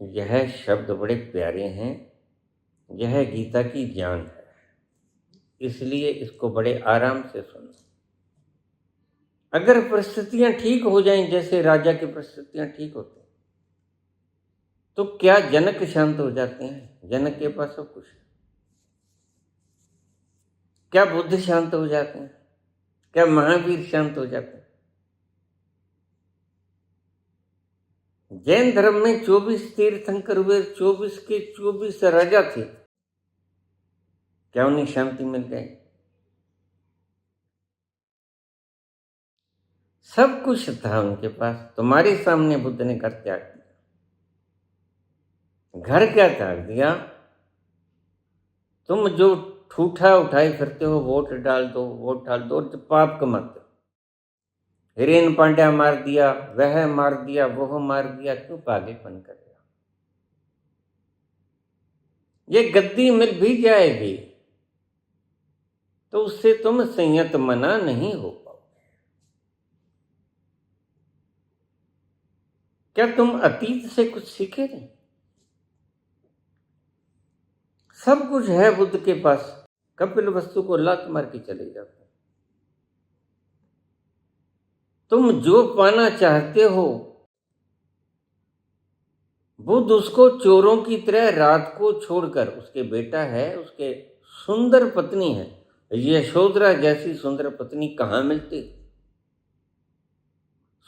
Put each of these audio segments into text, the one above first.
यह शब्द बड़े प्यारे हैं। यह गीता की जान है, इसलिए इसको बड़े आराम से सुनो। अगर परिस्थितियां ठीक हो जाएं, जैसे राजा की परिस्थितियां ठीक होती, तो क्या जनक शांत हो जाते हैं? जनक के पास सब कुछ है। क्या बुद्ध शांत हो जाते हैं? क्या महावीर शांत हो जाते हैं? जैन धर्म में 24 तीर्थंकर हुए, 24 के 24 राजा थे। क्या उन्हें शांति मिल गई? सब कुछ था उनके पास। तुम्हारे सामने बुद्ध ने घर त्याग दिया। घर क्या त्याग दिया? तुम जो ठूठा उठाए फिरते हो, वोट डाल दो, वोट डाल दो, और पाप कमाते हो। हिरेन पांड्या मार दिया, वह मार दिया, वह मार दिया, क्यों पागलपन कर रहे हो? ये गद्दी मिल भी जाएगी तो उससे तुम संयत मना नहीं हो पाओगे। क्या तुम अतीत से कुछ सीखे नहीं? सब कुछ है बुद्ध के पास। कपिल वस्तु को लात मार के चले जाते। तुम जो पाना चाहते हो, बुद्ध उसको चोरों की तरह रात को छोड़कर, उसके बेटा है, उसके सुंदर पत्नी है, यशोधरा जैसी सुंदर पत्नी कहां मिलती?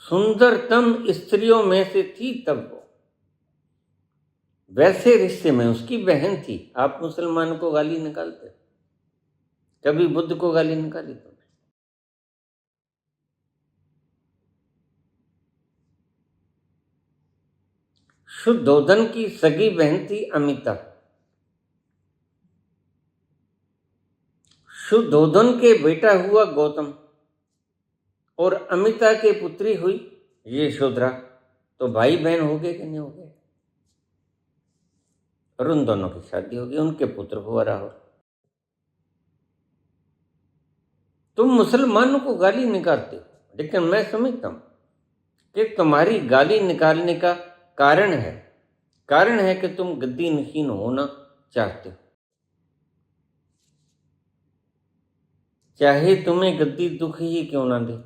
सुंदरतम स्त्रियों में से थी तब वो। वैसे रिश्ते में उसकी बहन थी। आप मुसलमान को गाली निकालते, कभी बुद्ध को गाली निकाली तुमने? शुद्धोधन की सगी बहन थी अमिता। शुद्धोधन के बेटा हुआ गौतम, और अमिता के पुत्री हुई यशोधरा। तो भाई बहन हो गए कि नहीं हो गए? और उन दोनों की शादी होगी, उनके पुत्र हुआ राहुल। तुम मुसलमानों को गाली निकालते हो, लेकिन मैं समझता हूं कि तुम्हारी गाली निकालने का कारण है कि तुम गद्दी नशीन होना चाहते हो। चाहे तुम्हें गद्दी दुख ही क्यों ना दे,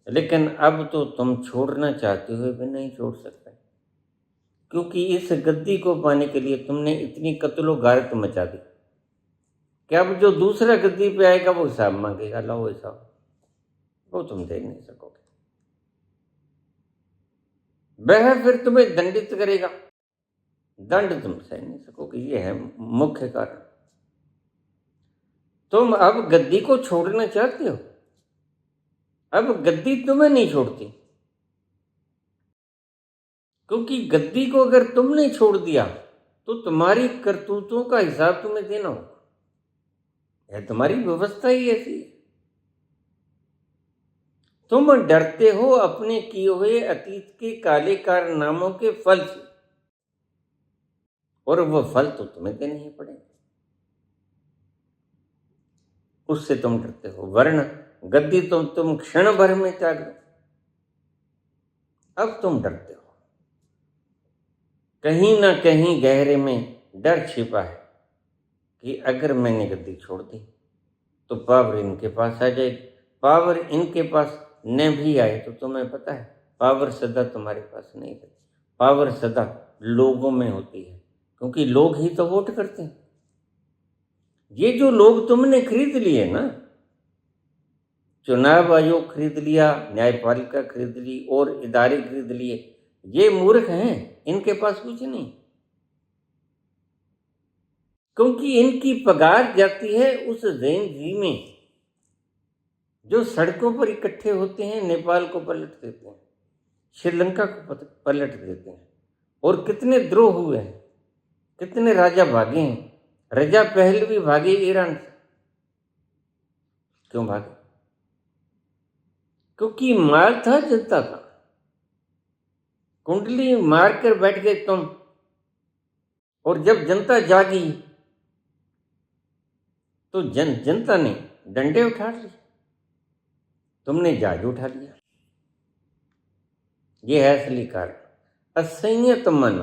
लेकिन अब तो तुम छोड़ना चाहते हुए भी नहीं छोड़ सकते, क्योंकि इस गद्दी को पाने के लिए तुमने इतनी कत्लो गारत मचा दी कि अब जो दूसरा गद्दी पे आएगा वो हिसाब मांगेगा। लाओ हिसाब, वो तुम दे नहीं सकोगे। वह फिर तुम्हें दंडित करेगा, दंड तुम सह नहीं सकोगे। ये है मुख्य कारण। तुम अब गद्दी को छोड़ना चाहते हो, अब गद्दी तुम्हें नहीं छोड़ती, क्योंकि गद्दी को अगर तुमने छोड़ दिया तो तुम्हारी करतूतों का हिसाब तुम्हें देना होगा। यह तुम्हारी व्यवस्था ही ऐसी है। तुम डरते हो अपने किए हुए अतीत के काले कारनामों के फल से, और वह फल तो तुम्हें देने ही पड़ेंगे। उससे तुम डरते हो, वरना गद्दी तो तुम क्षण भर में त्याग दो। अब तुम डरते हो। कहीं ना कहीं गहरे में डर छिपा है कि अगर मैंने गद्दी छोड़ दी तो पावर इनके पास आ जाएगी। पावर इनके पास न भी आए तो तुम्हें पता है, पावर सदा तुम्हारे पास नहीं रहती। पावर सदा लोगों में होती है, क्योंकि लोग ही तो वोट करते हैं। ये जो लोग तुमने खरीद लिए ना, चुनाव आयोग खरीद लिया, न्यायपालिका खरीद ली, और इदारे खरीद लिए, ये मूर्ख हैं। इनके पास कुछ नहीं, क्योंकि इनकी पगार जाती है उस जैन जी में जो सड़कों पर इकट्ठे होते हैं, नेपाल को पलट देते हैं, श्रीलंका को पलट देते हैं। और कितने द्रोह हुए हैं, कितने राजा भागे हैं। रजा पहलवी भागे ईरान से। क्यों भागे? क्योंकि माल था जनता का। कुंडली मार कर बैठ गए तुम, और जब जनता जागी तो जनता ने डंडे उठा लिए, तुमने जहाज उठा लिया। यह है असली कारण। असंयत मन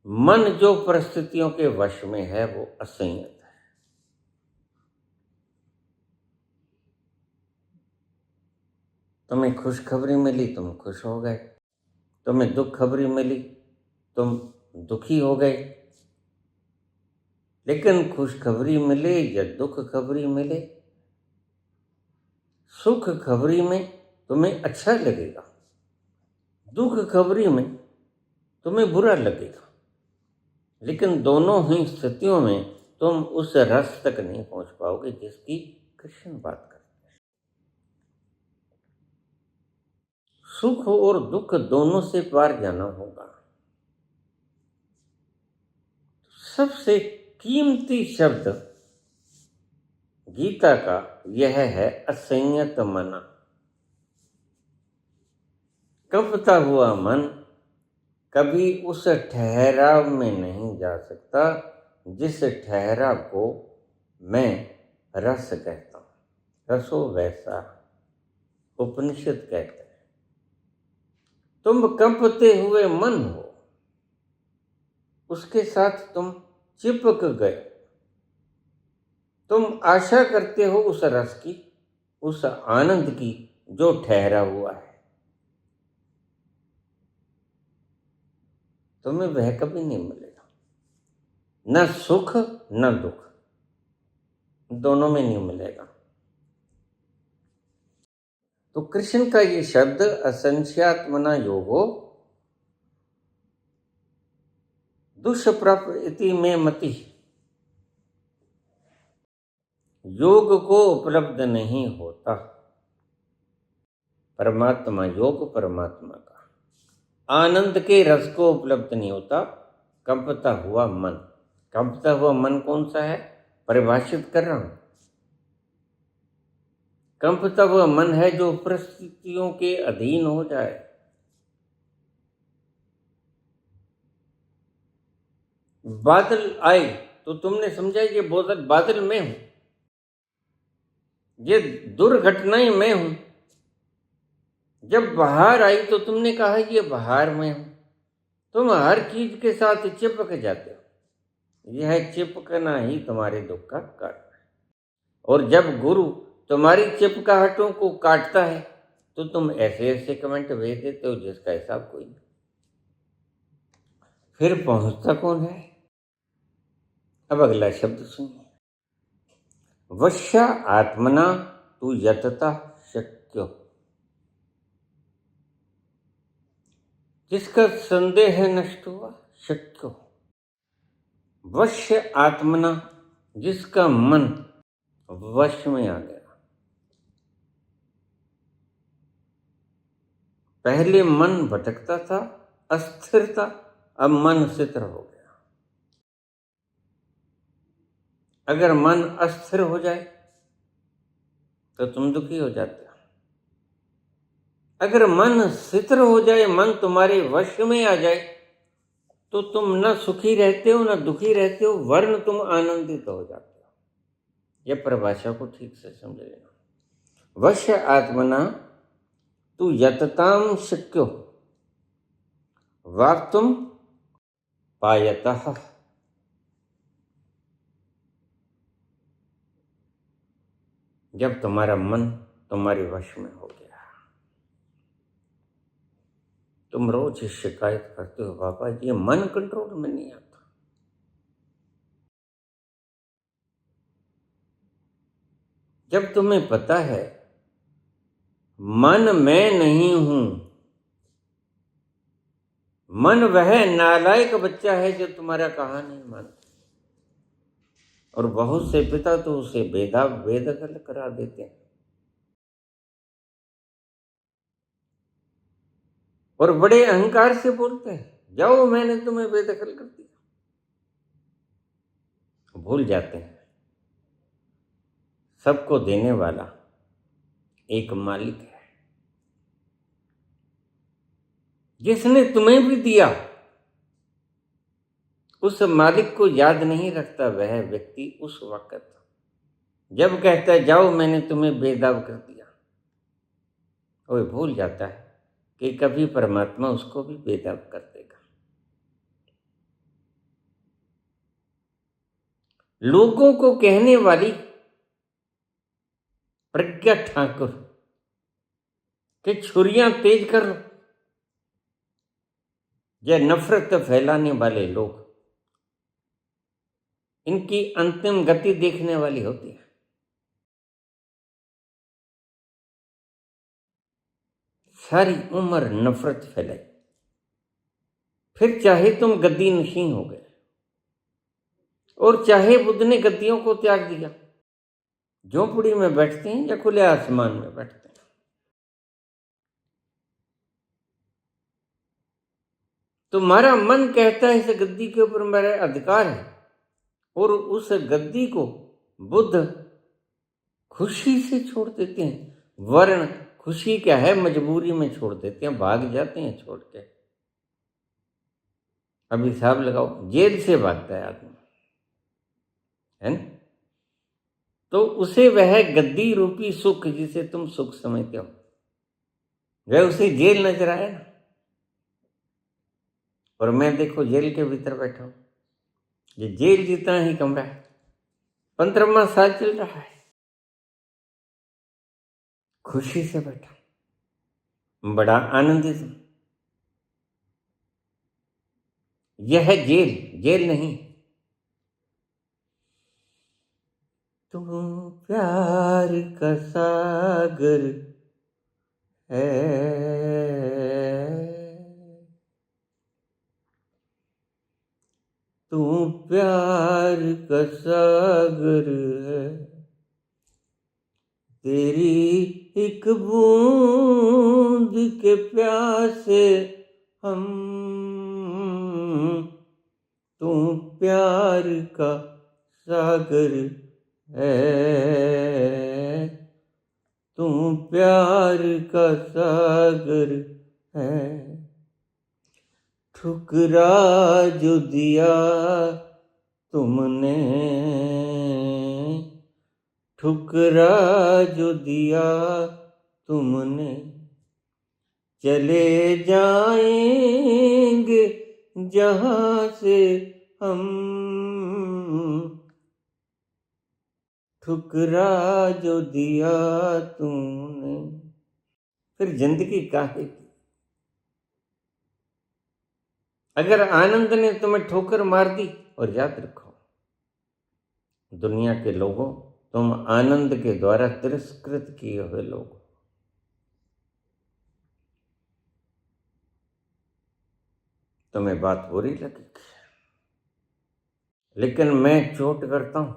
मन जो परिस्थितियों के वश में है वो असंयत है। तुम्हें खुशखबरी मिली, तुम खुश हो गए। तुम्हें दुख खबरी मिली, तुम दुखी हो गए। लेकिन खुशखबरी मिले या दुख खबरी मिले, सुख खबरी में तुम्हें अच्छा लगेगा, दुख खबरी में तुम्हें बुरा लगेगा। लेकिन दोनों ही स्थितियों में तुम उस रस तक नहीं पहुंच पाओगे जिसकी कृष्ण बात करते हैं। सुख और दुख दोनों से पार जाना होगा। सबसे कीमती शब्द गीता का यह है असंयत मना। कंपता हुआ मन कभी उस ठहराव में नहीं जा सकता जिस ठहराव को मैं रस कहता हूं। रसो वैसा उपनिषद कहते हैं। तुम कंपते हुए मन हो, उसके साथ तुम चिपक गए। तुम आशा करते हो उस रस की, उस आनंद की जो ठहरा हुआ है। तुम्हें वह कभी नहीं मिलेगा। न सुख न दुख, दोनों में नहीं मिलेगा। तो कृष्ण का ये शब्द असंख्यात्मना योगो दुष्प्राप इति में मति, योग को उपलब्ध नहीं होता। परमात्मा योग परमात्मा का आनंद के रस को उपलब्ध नहीं होता। कंपता हुआ मन, कंपता हुआ मन कौन सा है, परिभाषित कर रहा हूं। कंपता हुआ मन है जो परिस्थितियों के अधीन हो जाए। बादल आए तो तुमने समझा ये बादल में हूं, ये दुर्घटनाएं मैं हूं। जब बाहर आई तो तुमने कहा ये बाहर में हूं। तुम हर चीज के साथ चिपक जाते हो। यह चिपकना ही तुम्हारे दुख का कारण है। और जब गुरु तुम्हारी चिपकाहटों को काटता है तो तुम ऐसे ऐसे कमेंट भेज देते हो जिसका हिसाब कोई नहीं। फिर पहुंचता कौन है? अब अगला शब्द सुनिए। वश्या आत्मना तू यतता शक्यो, जिसका संदेह नष्ट हुआ शक्यो। वश्य आत्मना, जिसका मन वश में आ गया। पहले मन भटकता था, अस्थिर था, अब मन स्थिर हो गया। अगर मन अस्थिर हो जाए तो तुम दुखी हो जाते हो। अगर मन स्थिर हो जाए, मन तुम्हारे वश में आ जाए तो तुम न सुखी रहते हो न दुखी रहते हो, वरन तुम आनंदित हो जाते हो। यह परिभाषा को ठीक से समझ लेना। वश आत्मना तू यतताम शक्यो वाक्तुम पायतः। जब तुम्हारा मन तुम्हारे वश में हो गया, तुम रोज शिकायत करते हो, बाबा ये मन कंट्रोल में नहीं आता। जब तुम्हें पता है मन मैं नहीं हूं, मन वह नालायक बच्चा है जो तुम्हारा कहा नहीं मानता। और बहुत से पिता तो उसे बेदखल करा देते हैं और बड़े अहंकार से बोलते हैं, जाओ मैंने तुम्हें बेदखल कर दिया। भूल जाते हैं सबको देने वाला एक मालिक है, जिसने तुम्हें भी दिया। उस मालिक को याद नहीं रखता वह व्यक्ति उस वक्त जब कहता है जाओ मैंने तुम्हें बेदाव कर दिया। वो भूल जाता है कि कभी परमात्मा उसको भी बेदाव कर देगा। लोगों को कहने वाली प्रज्ञा ठाकुर कि छुरियां तेज कर लो, यह नफरत फैलाने वाले लोग, इनकी अंतिम गति देखने वाली होती है। सारी उम्र नफरत फैलाई, फिर चाहे तुम गद्दी नशीं हो गए और चाहे बुद्ध ने गद्दियों को त्याग दिया, झोंपड़ी में बैठते हैं या खुले आसमान में बैठते हैं, तुम्हारा मन कहता है इस गद्दी के ऊपर मेरा अधिकार है, और उस गद्दी को बुद्ध खुशी से छोड़ देते हैं। वर्ण खुशी क्या है, मजबूरी में छोड़ देते हैं, भाग जाते हैं छोड़ के। अब हिसाब लगाओ, जेल से भागता है आदमी, है ना? तो उसे वह गद्दी रूपी सुख जिसे तुम सुख समझते हो, वह उसे जेल नजर आया ना। और मैं देखो जेल के भीतर बैठा हूं, ये जेल जितना ही कमरा है, 15वां साल चल रहा है, खुशी से बैठा, बड़ा आनंदित हूं। यह जेल जेल नहीं, तू प्यार का सागर है, तू प्यार का सागर है, तेरी एक बूंद के प्यासे हम, तू प्यार का सागर है, तू प्यार का सागर है। ठुकरा जो दिया तुमने, ठुकरा जो दिया तुमने, चले जाएंगे जहां से हम, ठुकरा जो दिया तुमने। फिर जिंदगी काहे की? अगर आनंद ने तुम्हें ठोकर मार दी, और याद रखो दुनिया के लोगों, तुम आनंद के द्वारा तिरस्कृत किए हुए लोग, तुम्हें बात बुरी लगेगी, लेकिन मैं चोट करता हूं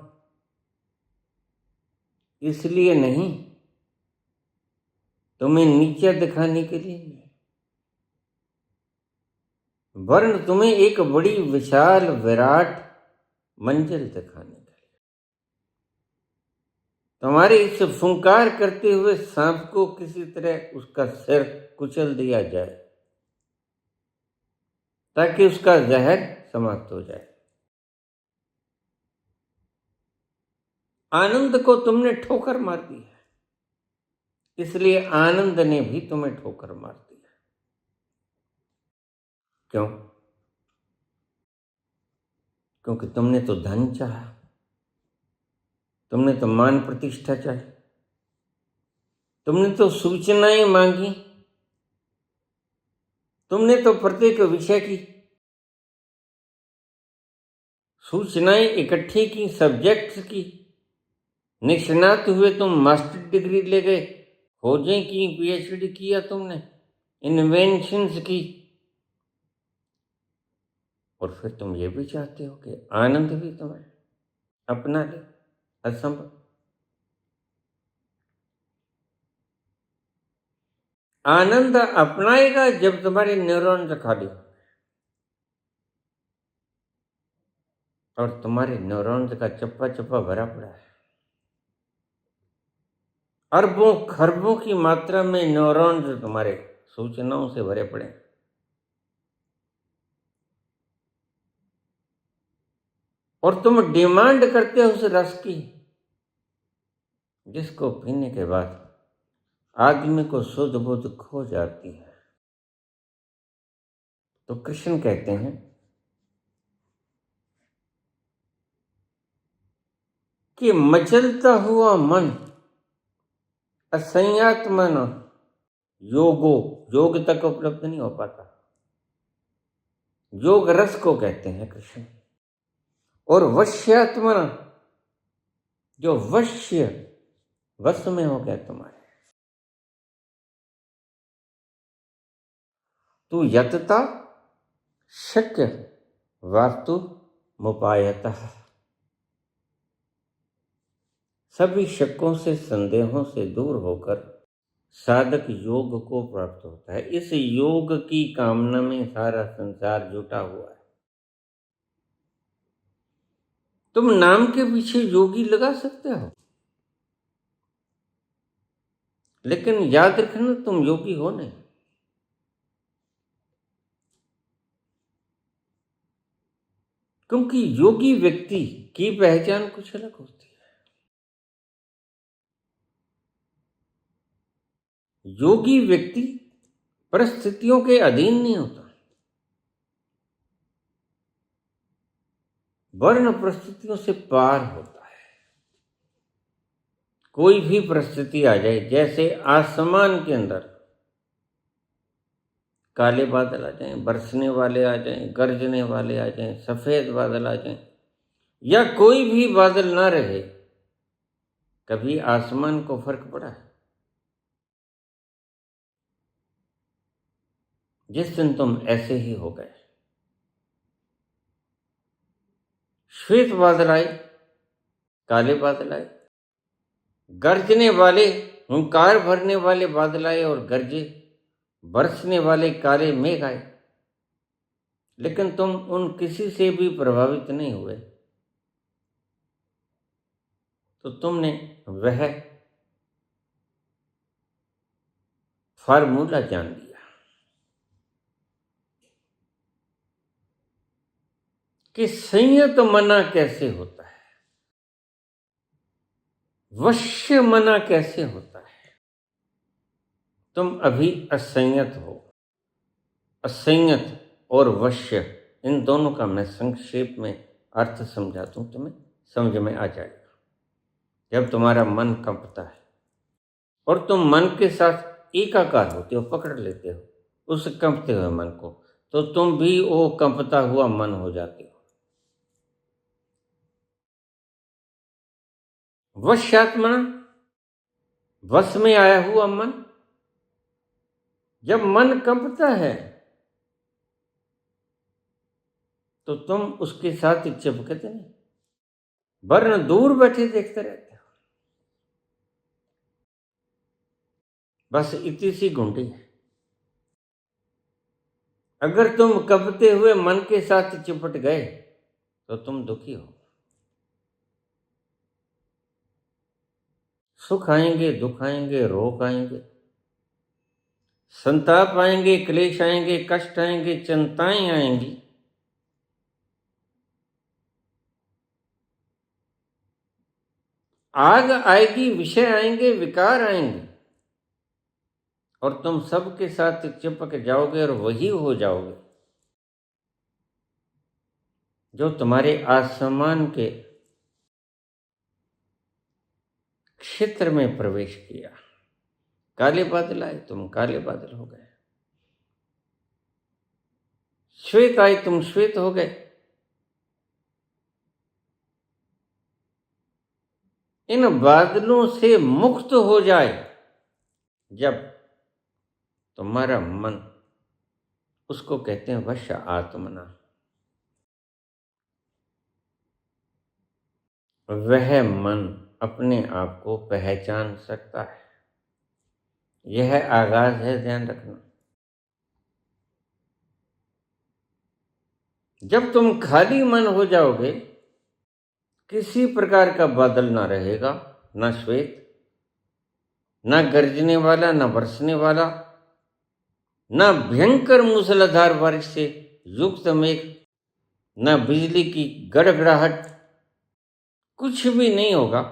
इसलिए नहीं, तुम्हें नीचे दिखाने के लिए नहीं, वरन तुम्हें एक बड़ी विशाल विराट मंजिल दिखाने के लिए। तुम्हारे इस फुंकार करते हुए सांप को किसी तरह उसका सिर कुचल दिया जाए ताकि उसका जहर समाप्त हो जाए। आनंद को तुमने ठोकर मार दी है, इसलिए आनंद ने भी तुम्हें ठोकर मार दी है। क्यों? क्योंकि तुमने तो धन चाहा, तुमने तो मान प्रतिष्ठा चाही, तुमने तो सूचनाएं मांगी, तुमने तो प्रत्येक विषय की सूचनाएं इकट्ठी की, सब्जेक्ट्स की, निष्णात हुए, तुम मास्टर डिग्री ले गए, खोजें की, पीएचडी किया तुमने, इन्वेंशंस की, और फिर तुम ये भी चाहते हो कि आनंद भी तुम्हें अपना ले। असंभव। आनंद अपनाएगा जब तुम्हारे न्यूरॉन्स खाली हो, और तुम्हारे न्यूरॉन्स का चप्पा चप्पा भरा पड़ा है, अरबों खरबों की मात्रा में न्यूरॉन्स तुम्हारे सूचनाओं से भरे पड़े हैं। और तुम डिमांड करते हो उस रस की जिसको पीने के बाद आदमी को सुध बुध खो जाती है। तो कृष्ण कहते हैं कि मचलता हुआ मन असंयात्मन योगो, योग तक उपलब्ध नहीं हो पाता। योग रस को कहते हैं कृष्ण। और वश्यात्मन, जो वश्य, वश में हो गया तुम्हारे, तू यतता शक्य वास्तु मुपायतः, सभी शकों से संदेहों से दूर होकर साधक योग को प्राप्त होता है। इस योग की कामना में सारा संसार जुटा हुआ है। तुम नाम के पीछे योगी लगा सकते हो, लेकिन याद रखना तुम योगी हो नहीं। क्योंकि योगी व्यक्ति की पहचान कुछ अलग होती है। योगी व्यक्ति परिस्थितियों के अधीन नहीं होता, वर्ण परिस्थितियों से पार होता है। कोई भी परिस्थिति आ जाए, जैसे आसमान के अंदर काले बादल आ जाएं, बरसने वाले आ जाएं, गरजने वाले आ जाएं, सफेद बादल आ जाएं, या कोई भी बादल ना रहे, कभी आसमान को फर्क पड़ा है? जिस दिन तुम ऐसे ही हो गए, श्वेत बादल आए, काले बादल आए, गरजने वाले, हुंकार भरने वाले बादल आए और गरजे, बरसने वाले काले मेघ आए, लेकिन तुम उन किसी से भी प्रभावित नहीं हुए, तो तुमने वह फार्मूला जान लिया कि संयत मना कैसे होता है, वश्य मना कैसे होता है। तुम अभी असंयत हो। असंयत और वश्य, इन दोनों का मैं संक्षेप में अर्थ समझा दूं, तुम्हें समझ में आ जाएगा। जब तुम्हारा मन कंपता है और तुम मन के साथ एकाकार होते हो, पकड़ लेते हो उस कंपते हुए मन को, तो तुम भी वो कंपता हुआ मन हो जाते हो। वश्यात्मना, वश में आया हुआ मन। जब मन कंपता है तो तुम उसके साथ चिपकते नहीं, वरन दूर बैठे देखते रहते हो। बस इतनी सी घुंडी है। अगर तुम कंपते हुए मन के साथ चिपट गए तो तुम दुखी हो। सुख आएंगे, दुख आएंगे, रोग आएंगे, संताप आएंगे, क्लेश आएंगे, कष्ट आएंगे, चिंताएं आएंगी, आग आएगी, विषय आएंगे, विकार आएंगे, और तुम सबके साथ चिपक जाओगे और वही हो जाओगे जो तुम्हारे आसमान के क्षेत्र में प्रवेश किया। काले बादल आए, तुम काले बादल हो गए। श्वेत आए, तुम श्वेत हो गए। इन बादलों से मुक्त हो जाए जब तुम्हारा मन, उसको कहते हैं वश आत्मना। वह मन अपने आप को पहचान सकता है। यह आगाज है, ध्यान रखना। जब तुम खाली मन हो जाओगे, किसी प्रकार का बादल ना रहेगा, ना श्वेत, ना गरजने वाला, ना बरसने वाला, ना भयंकर मूसलाधार बारिश से युक्त मेघ, ना बिजली की गड़गड़ाहट, कुछ भी नहीं होगा,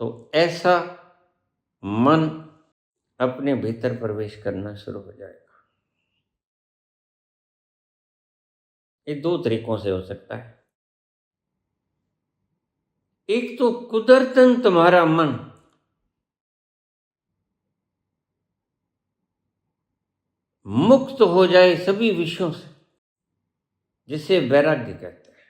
तो ऐसा मन अपने भीतर प्रवेश करना शुरू हो जाएगा। ये दो तरीकों से हो सकता है। एक तो कुदरतन तुम्हारा मन मुक्त हो जाए सभी विषयों से, जिसे वैराग्य कहते हैं।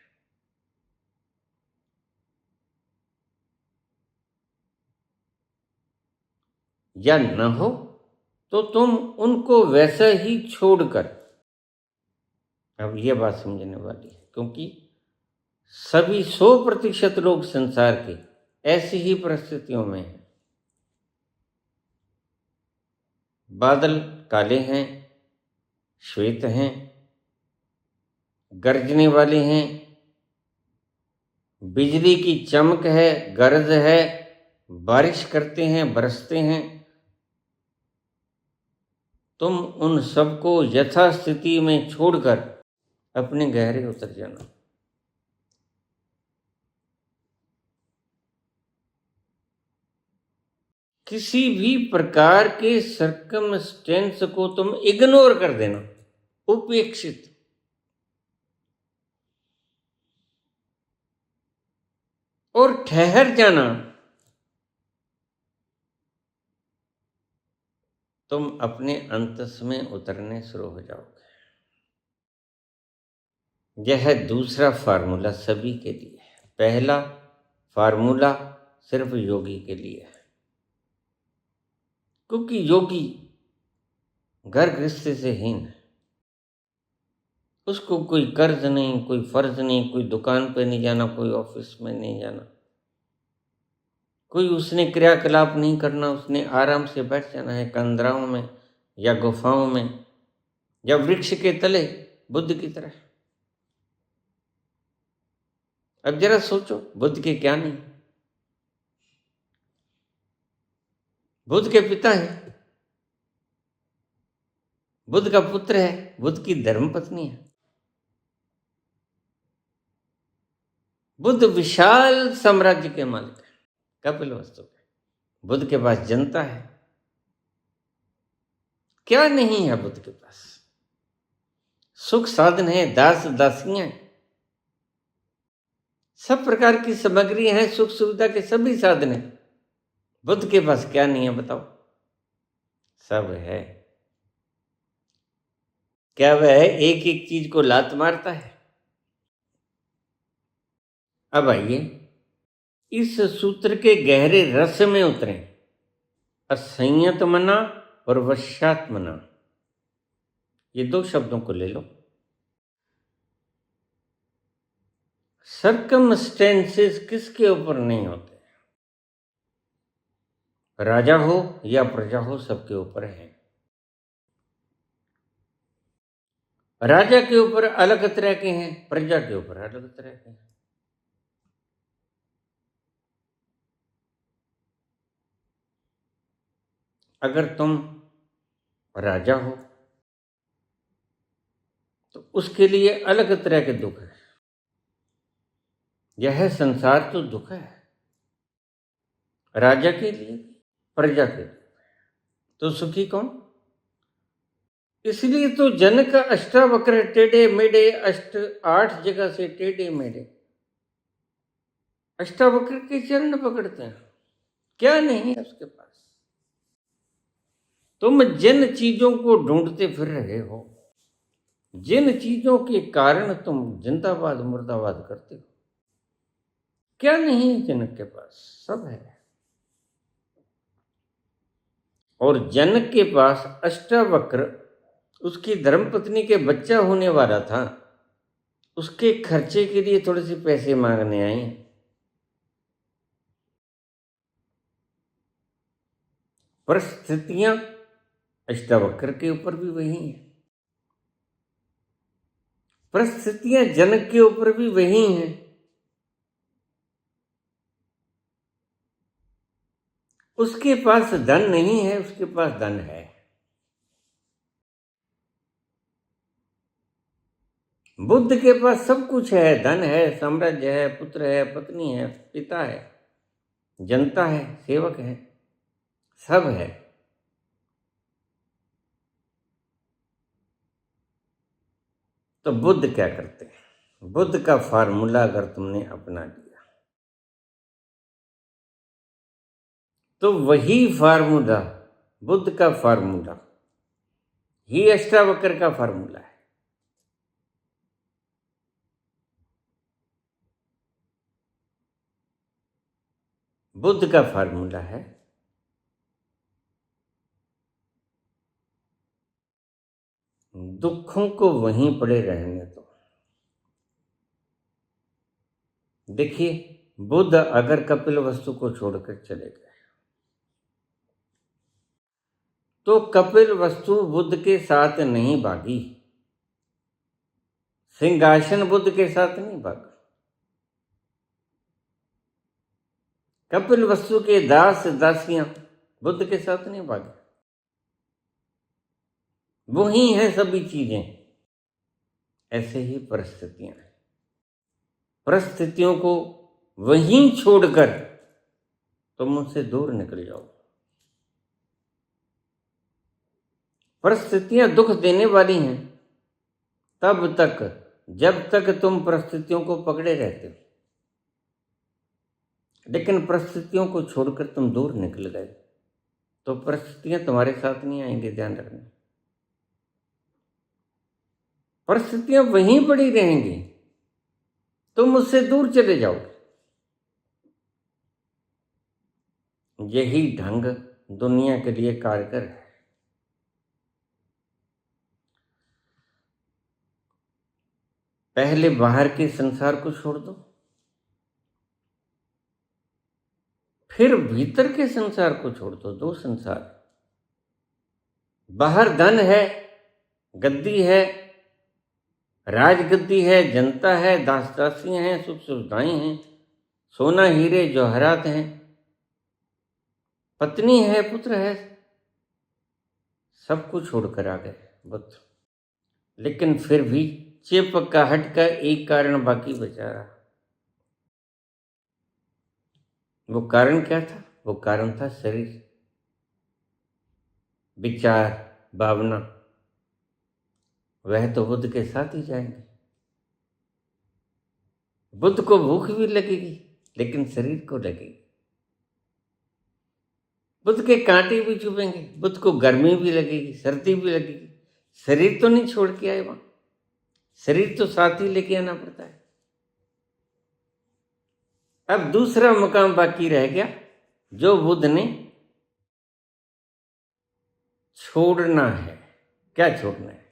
या न हो तो तुम उनको वैसा ही छोड़कर, अब यह बात समझने वाली है, क्योंकि सभी 100% लोग संसार के ऐसी ही परिस्थितियों में हैं। बादल काले हैं, श्वेत हैं, गरजने वाले हैं, बिजली की चमक है, गरज है, बारिश करते हैं, बरसते हैं। तुम उन सबको यथास्थिति में छोड़कर अपने गहरे उतर जाना। किसी भी प्रकार के सर्कमस्टेंस को तुम इग्नोर कर देना, उपेक्षित। और ठहर जाना। तुम अपने अंतस में उतरने शुरू हो जाओगे। यह दूसरा फार्मूला सभी के लिए है। पहला फार्मूला सिर्फ योगी के लिए है, क्योंकि योगी घर गृहस्थी से हीन है। उसको कोई कर्ज नहीं, कोई फर्ज नहीं, कोई दुकान पे नहीं जाना, कोई ऑफिस में नहीं जाना, कोई उसने क्रियाकलाप नहीं करना। उसने आराम से बैठ जाना है कंदराओं में या गुफाओं में या वृक्ष के तले, बुद्ध की तरह। अब जरा सोचो, बुद्ध के क्या नहीं? बुद्ध के पिता है, बुद्ध का पुत्र है, बुद्ध की धर्मपत्नी है। बुद्ध विशाल साम्राज्य के मालिक है, कपिलवस्तु के। बुद्ध के पास जनता है। क्या नहीं है बुद्ध के पास? सुख साधन है, दास दासियां, सब प्रकार की सामग्री है, सुख सुविधा के सभी साधन है। बुद्ध के पास क्या नहीं है बताओ? सब है। क्या वह एक एक चीज को लात मारता है? अब आइए इस सूत्र के गहरे रस में उतरें। असंयत मना और वश्यात मना, ये दो शब्दों को ले लो। सर्कमस्टेंसेस किसके ऊपर नहीं होते? राजा हो या प्रजा हो, सबके ऊपर है। राजा के ऊपर अलग तरह के हैं, प्रजा के ऊपर अलग तरह के हैं। अगर तुम राजा हो तो उसके लिए अलग तरह के दुख है। यह संसार तो दुख है, राजा के लिए, प्रजा के लिए। तो सुखी कौन? इसलिए तो जनक अष्टावक्र टेढ़े मेढ़े, 8 जगह से टेढ़े मेढ़े अष्टावक्र के चरण पकड़ते हैं। क्या नहीं है उसके पास? तुम जिन चीजों को ढूंढते फिर रहे हो, जिन चीजों के कारण तुम जिंदाबाद मुर्दाबाद करते हो, क्या नहीं है जनक के पास? सब है। और जनक के पास अष्टावक्र उसकी धर्मपत्नी के बच्चा होने वाला था, उसके खर्चे के लिए थोड़े से पैसे मांगने आए। परिस्थितियां अष्टावक्र के ऊपर भी वही हैं, परिस्थितियां जनक के ऊपर भी वही हैं। उसके पास धन नहीं है, उसके पास धन है। बुद्ध के पास सब कुछ है, धन है, साम्राज्य है, पुत्र है, पत्नी है, पिता है, जनता है, सेवक है, सब है। तो बुद्ध क्या करते हैं? बुद्ध का फार्मूला अगर तुमने अपना लिया तो वही फार्मूला बुद्ध का फार्मूला ही अष्टावक्र का फार्मूला है। बुद्ध का फार्मूला है दुखों को वहीं पड़े रहने दो। देखिए, बुद्ध अगर कपिलवस्तु को छोड़कर चले गए तो कपिलवस्तु बुद्ध के साथ नहीं भागी, सिंहासन बुद्ध के साथ नहीं भागा। कपिलवस्तु के दास दासियां बुद्ध के साथ नहीं भागे, वही है सभी चीजें। ऐसे ही परिस्थितियां हैं, परिस्थितियों को वहीं छोड़कर तुम उनसे दूर निकल जाओ। परिस्थितियां दुख देने वाली हैं तब तक जब तक तुम परिस्थितियों को पकड़े रहते हो, लेकिन परिस्थितियों को छोड़कर तुम दूर निकल गए तो परिस्थितियां तुम्हारे साथ नहीं आएंगे। ध्यान रखना, परिस्थितियां वहीं पड़ी रहेंगी, तुम उससे दूर चले जाओगे। यही ढंग दुनिया के लिए कारगर है। पहले बाहर के संसार को छोड़ दो, फिर भीतर के संसार को छोड़ दो। दो संसार, बाहर धन है, गद्दी है, राजगद्दी है, जनता है, दास दासियां हैं, सुख सुविधाएं हैं, सोना हीरे जवाहरात हैं, पत्नी है, पुत्र है, सब कुछ छोड़कर आ गए बुद्ध। लेकिन फिर भी चिपकाहट का एक कारण बाकी बचा रहा। वो कारण क्या था? वो कारण था शरीर, विचार, भावना। वह तो बुद्ध के साथ ही जाएंगे। बुद्ध को भूख भी लगेगी लेकिन शरीर को लगेगी। बुद्ध के कांटे भी चुभेंगे, बुद्ध को गर्मी भी लगेगी, सर्दी भी लगेगी। शरीर तो नहीं छोड़ के आए वहां, शरीर तो साथ ही लेके आना पड़ता है। अब दूसरा मुकाम बाकी रह गया जो बुद्ध ने छोड़ना है। क्या छोड़ना है?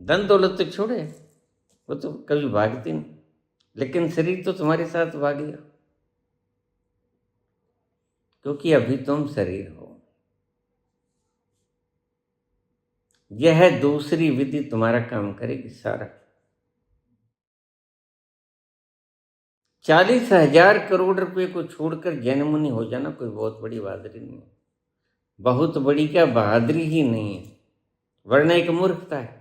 धन दौलत तो छोड़े, वो तो कभी भागती नहीं, लेकिन शरीर तो तुम्हारे साथ भागेगा, क्योंकि अभी तुम शरीर हो। यह दूसरी विधि तुम्हारा काम करेगी सारा। 40,000 करोड़ रुपए को छोड़कर जैन मुनि हो जाना कोई बहुत बड़ी बहादुरी नहीं है। बहुत बड़ी क्या, बहादुरी ही नहीं है, वरना एक मूर्खता है।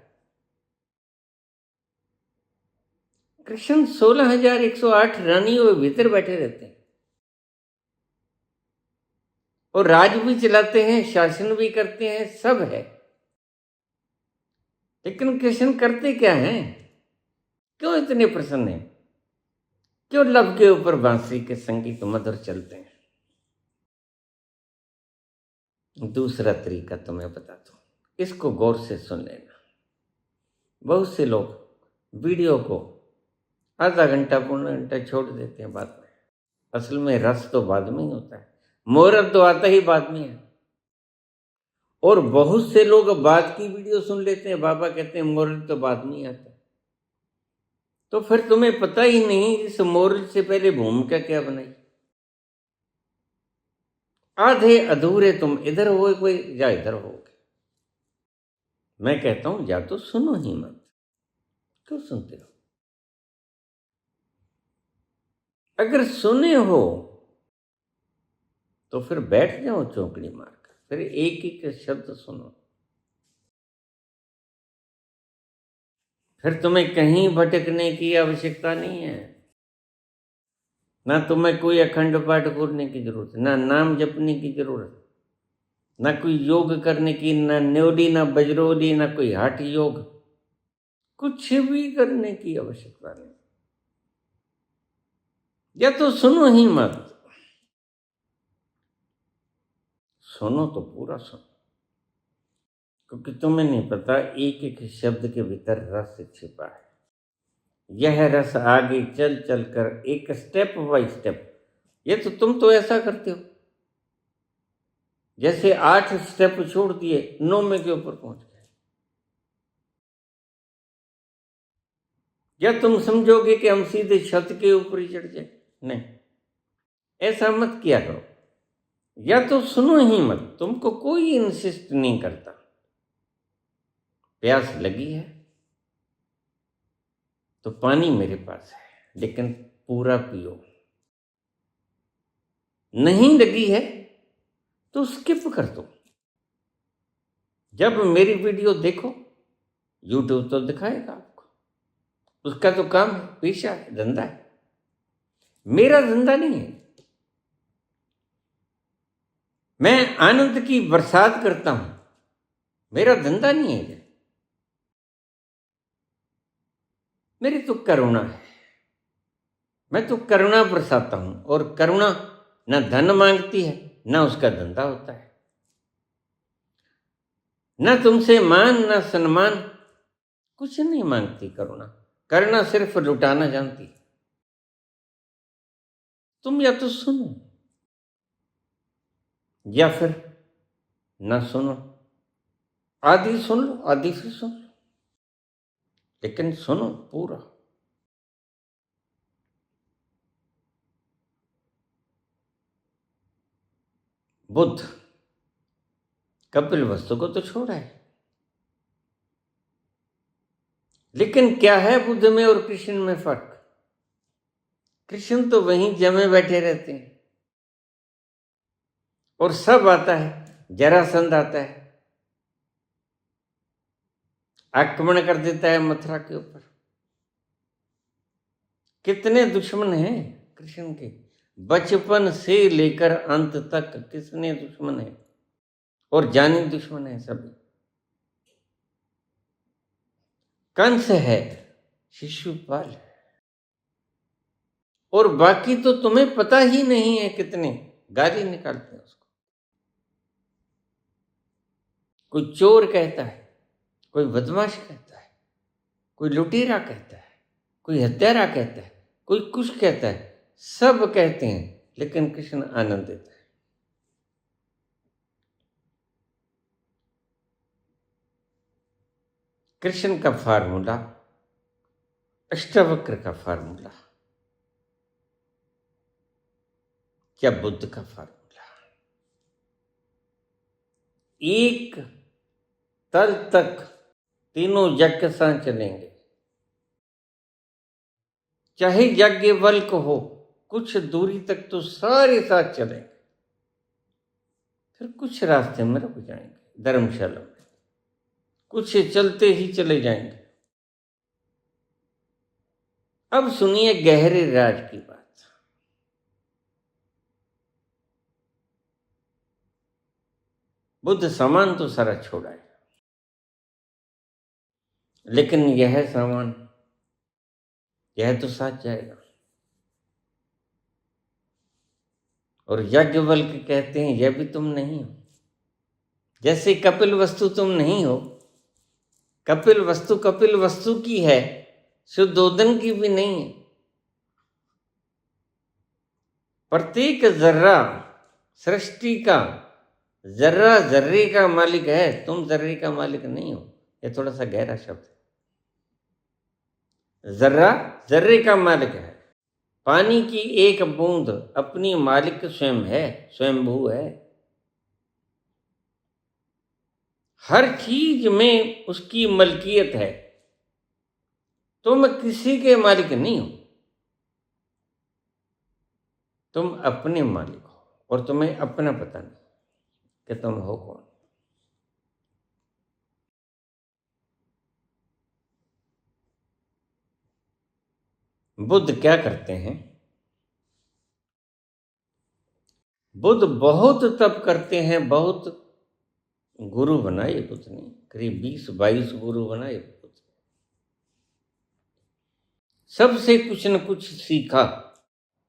कृष्ण 16,108 रानियों के भीतर बैठे रहते हैं और राज भी चलाते हैं, शासन भी करते हैं, सब है। लेकिन कृष्ण करते क्या हैं? क्यों इतने प्रसन्न हैं? क्यों लब के ऊपर बांसुरी के संगीत मधुर चलते हैं? दूसरा तरीका तुम्हें बताता हूं, इसको गौर से सुन लेना। बहुत से लोग वीडियो को आधा घंटा पौना घंटा छोड़ देते हैं बाद में। असल में रस तो बाद में ही होता है, मुहूर्त तो आता ही बाद में है। और बहुत से लोग बाद की वीडियो सुन लेते हैं, बाबा कहते हैं मुहूर्त तो बाद में ही आता है। तो फिर तुम्हें पता ही नहीं इस मुहूर्त से पहले भूमिका क्या बनाई। आधे अधूरे तुम इधर हो कोई या इधर होगे। मैं कहता हूं या तो सुनो ही मत, क्यों सुनते हो? अगर सुने हो तो फिर बैठ जाओ चौकड़ी मारकर, फिर एक एक शब्द सुनो। फिर तुम्हें कहीं भटकने की आवश्यकता नहीं है। ना तुम्हें कोई अखंड पाठ करने की जरूरत है, ना नाम जपने की जरूरत, ना कोई योग करने की, ना न्योडी, ना बजरोली, ना कोई हठ योग, कुछ भी करने की आवश्यकता नहीं। या तो सुनो ही मत, सुनो तो पूरा सुनो, क्योंकि तुम्हें नहीं पता एक एक शब्द के भीतर रस छिपा है। यह रस आगे चल चल कर एक स्टेप बाय स्टेप, ये तो तुम तो ऐसा करते हो जैसे 8 स्टेप छोड़ दिए 9वें के ऊपर पहुंच गए। या तुम समझोगे कि हम सीधे छत के ऊपर ही चढ़ जाए, नहीं, ऐसा मत किया करो। या तो सुनो ही मत, तुमको कोई इंसिस्ट नहीं करता। प्यास लगी है तो पानी मेरे पास है, लेकिन पूरा पियो। नहीं लगी है तो स्किप कर दो। जब मेरी वीडियो देखो, यूट्यूब तो दिखाएगा आपको, उसका तो काम है, पेशा है, धंधा है। मेरा धंधा नहीं है। मैं आनंद की बरसात करता हूं, मेरा धंधा नहीं है। मेरी तो करुणा है, मैं तो करुणा बरसाता हूं। और करुणा न धन मांगती है, न उसका धंधा होता है, न तुमसे मान न सम्मान, कुछ नहीं मांगती करुणा। करुणा सिर्फ लुटाना जानती है। तुम या तो सुनो या फिर ना सुनो। आधी सुन लो, आधी फिर सुन लो, लेकिन सुनो पूरा। बुद्ध कपिल वस्तु को तो छोड़ा है, लेकिन क्या है बुद्ध में और कृष्ण में फर्क? कृष्ण तो वहीं जमे बैठे रहते हैं और सब आता है, जरासंध आता है, आक्रमण कर देता है मथुरा के ऊपर। कितने दुश्मन हैं कृष्ण के, बचपन से लेकर अंत तक कितने दुश्मन हैं, और जानी दुश्मन है सभी। कंस है, शिशुपाल है, और बाकी तो तुम्हें पता ही नहीं है कितने गाली निकालते हैं उसको। कोई चोर कहता है, कोई बदमाश कहता है, कोई लुटेरा कहता है, कोई हत्यारा कहता है, कोई कुछ कहता है, सब कहते हैं, लेकिन कृष्ण आनंद देता है। कृष्ण का फार्मूला, अष्टावक्र का फार्मूला, क्या बुद्ध का फार्मूला? एक तल तक तीनों यज्ञ साथ चलेंगे, चाहे याज्ञवल्क्य हो, कुछ दूरी तक तो सारे साथ चलेंगे, फिर कुछ रास्ते में रुक जाएंगे धर्मशाला में, कुछ चलते ही चले जाएंगे। अब सुनिए गहरे राज की बात। बुद्ध सामान तो सारा छोड़ा है, लेकिन यह सामान, यह तो साथ जाएगा। और याज्ञवल्क्य कहते हैं यह भी तुम नहीं हो, जैसे कपिल वस्तु तुम नहीं हो। कपिल वस्तु की है, शुद्धोदन की भी नहीं है। प्रत्येक जर्रा सृष्टि का जर्रा जर्रे का मालिक है, तुम जर्रे का मालिक नहीं हो। यह थोड़ा सा गहरा शब्द है। जर्रा जर्रे का मालिक है। पानी की एक बूंद अपनी मालिक स्वयं है, स्वयंभू है। हर चीज में उसकी मलकियत है। तुम किसी के मालिक नहीं हो, तुम अपने मालिक हो, और तुम्हें अपना पता नहीं कि तुम हो कौन। बुद्ध क्या करते हैं? बुद्ध बहुत तप करते हैं, बहुत गुरु बनाए बुद्ध ने, करीब 20-22 गुरु बनाए बुद्ध। सबसे कुछ न कुछ सीखा,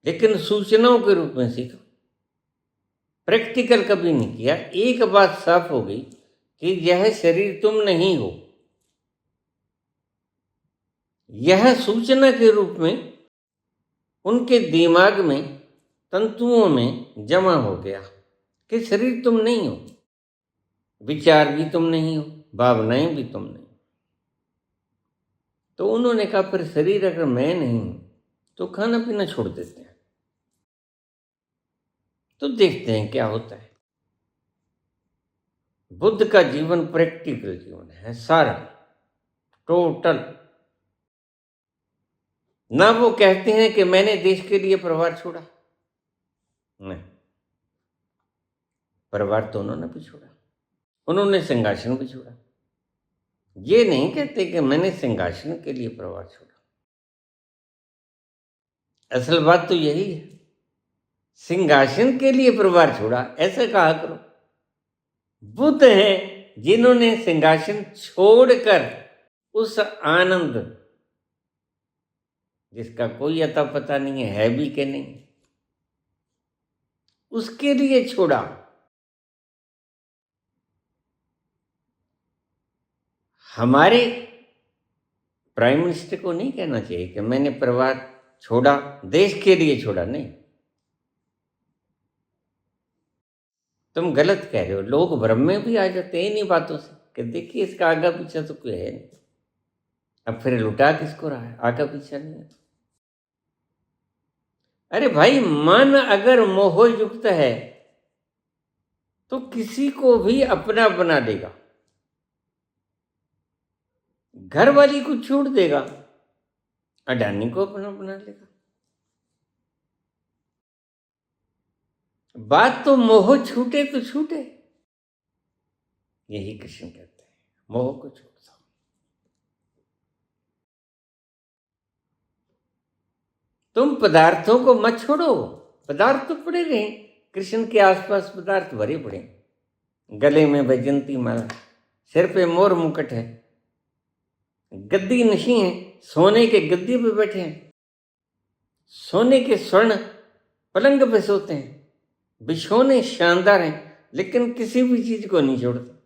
लेकिन सूचनाओं के रूप में सीखा। प्रैक्टिकल कभी नहीं किया। एक बात साफ हो गई कि यह शरीर तुम नहीं हो। यह सूचना के रूप में उनके दिमाग में, तंतुओं में जमा हो गया कि शरीर तुम नहीं हो, विचार भी तुम नहीं हो, भावनाएं भी तुम नहीं। तो उन्होंने कहा फिर शरीर अगर मैं नहीं हूं तो खाना पीना छोड़ देते हैं, तो देखते हैं क्या होता है। बुद्ध का जीवन प्रैक्टिकल जीवन है, सारा टोटल। ना वो कहते हैं कि मैंने देश के लिए परिवार छोड़ा, नहीं, परिवार तो उन्होंने भी छोड़ा, उन्होंने सिंहासन भी छोड़ा। ये नहीं कहते कि मैंने सिंहासन के लिए परिवार छोड़ा। असल बात तो यही है, सिंहासन के लिए परिवार छोड़ा ऐसा कहा करो। बुद्ध हैं जिन्होंने सिंहासन छोड़कर उस आनंद जिसका कोई अता पता नहीं है भी कि नहीं, उसके लिए छोड़ा। हमारे प्राइम मिनिस्टर को नहीं कहना चाहिए कि मैंने परिवार छोड़ा, देश के लिए छोड़ा, नहीं। तुम गलत कह रहे हो। लोग भ्रम में भी आ जाते हैं इन्हीं बातों से कि देखिए इसका आगा पीछा तो कोई है नहीं। अब फिर लुटा किसको रहा है, आगा पीछा नहीं है। अरे भाई, मन अगर मोह युक्त है तो किसी को भी अपना बना देगा, घर वाली को छोड़ देगा, अडानी को अपना बना लेगा। बात तो मोह छूटे तो छूटे, यही कृष्ण कहते हैं, मोह को छोड़ दो। तुम पदार्थों को मत छोड़ो, पदार्थ तो पड़े रहे, कृष्ण के आसपास पदार्थ भरे पड़े, गले में वैजंती माला, सिर पे मोर मुकुट है, गद्दी नशी है, सोने के गद्दी पे बैठे हैं, सोने के स्वर्ण पलंग पे सोते हैं, बिछौने शानदार हैं, लेकिन किसी भी चीज को नहीं छोड़ते।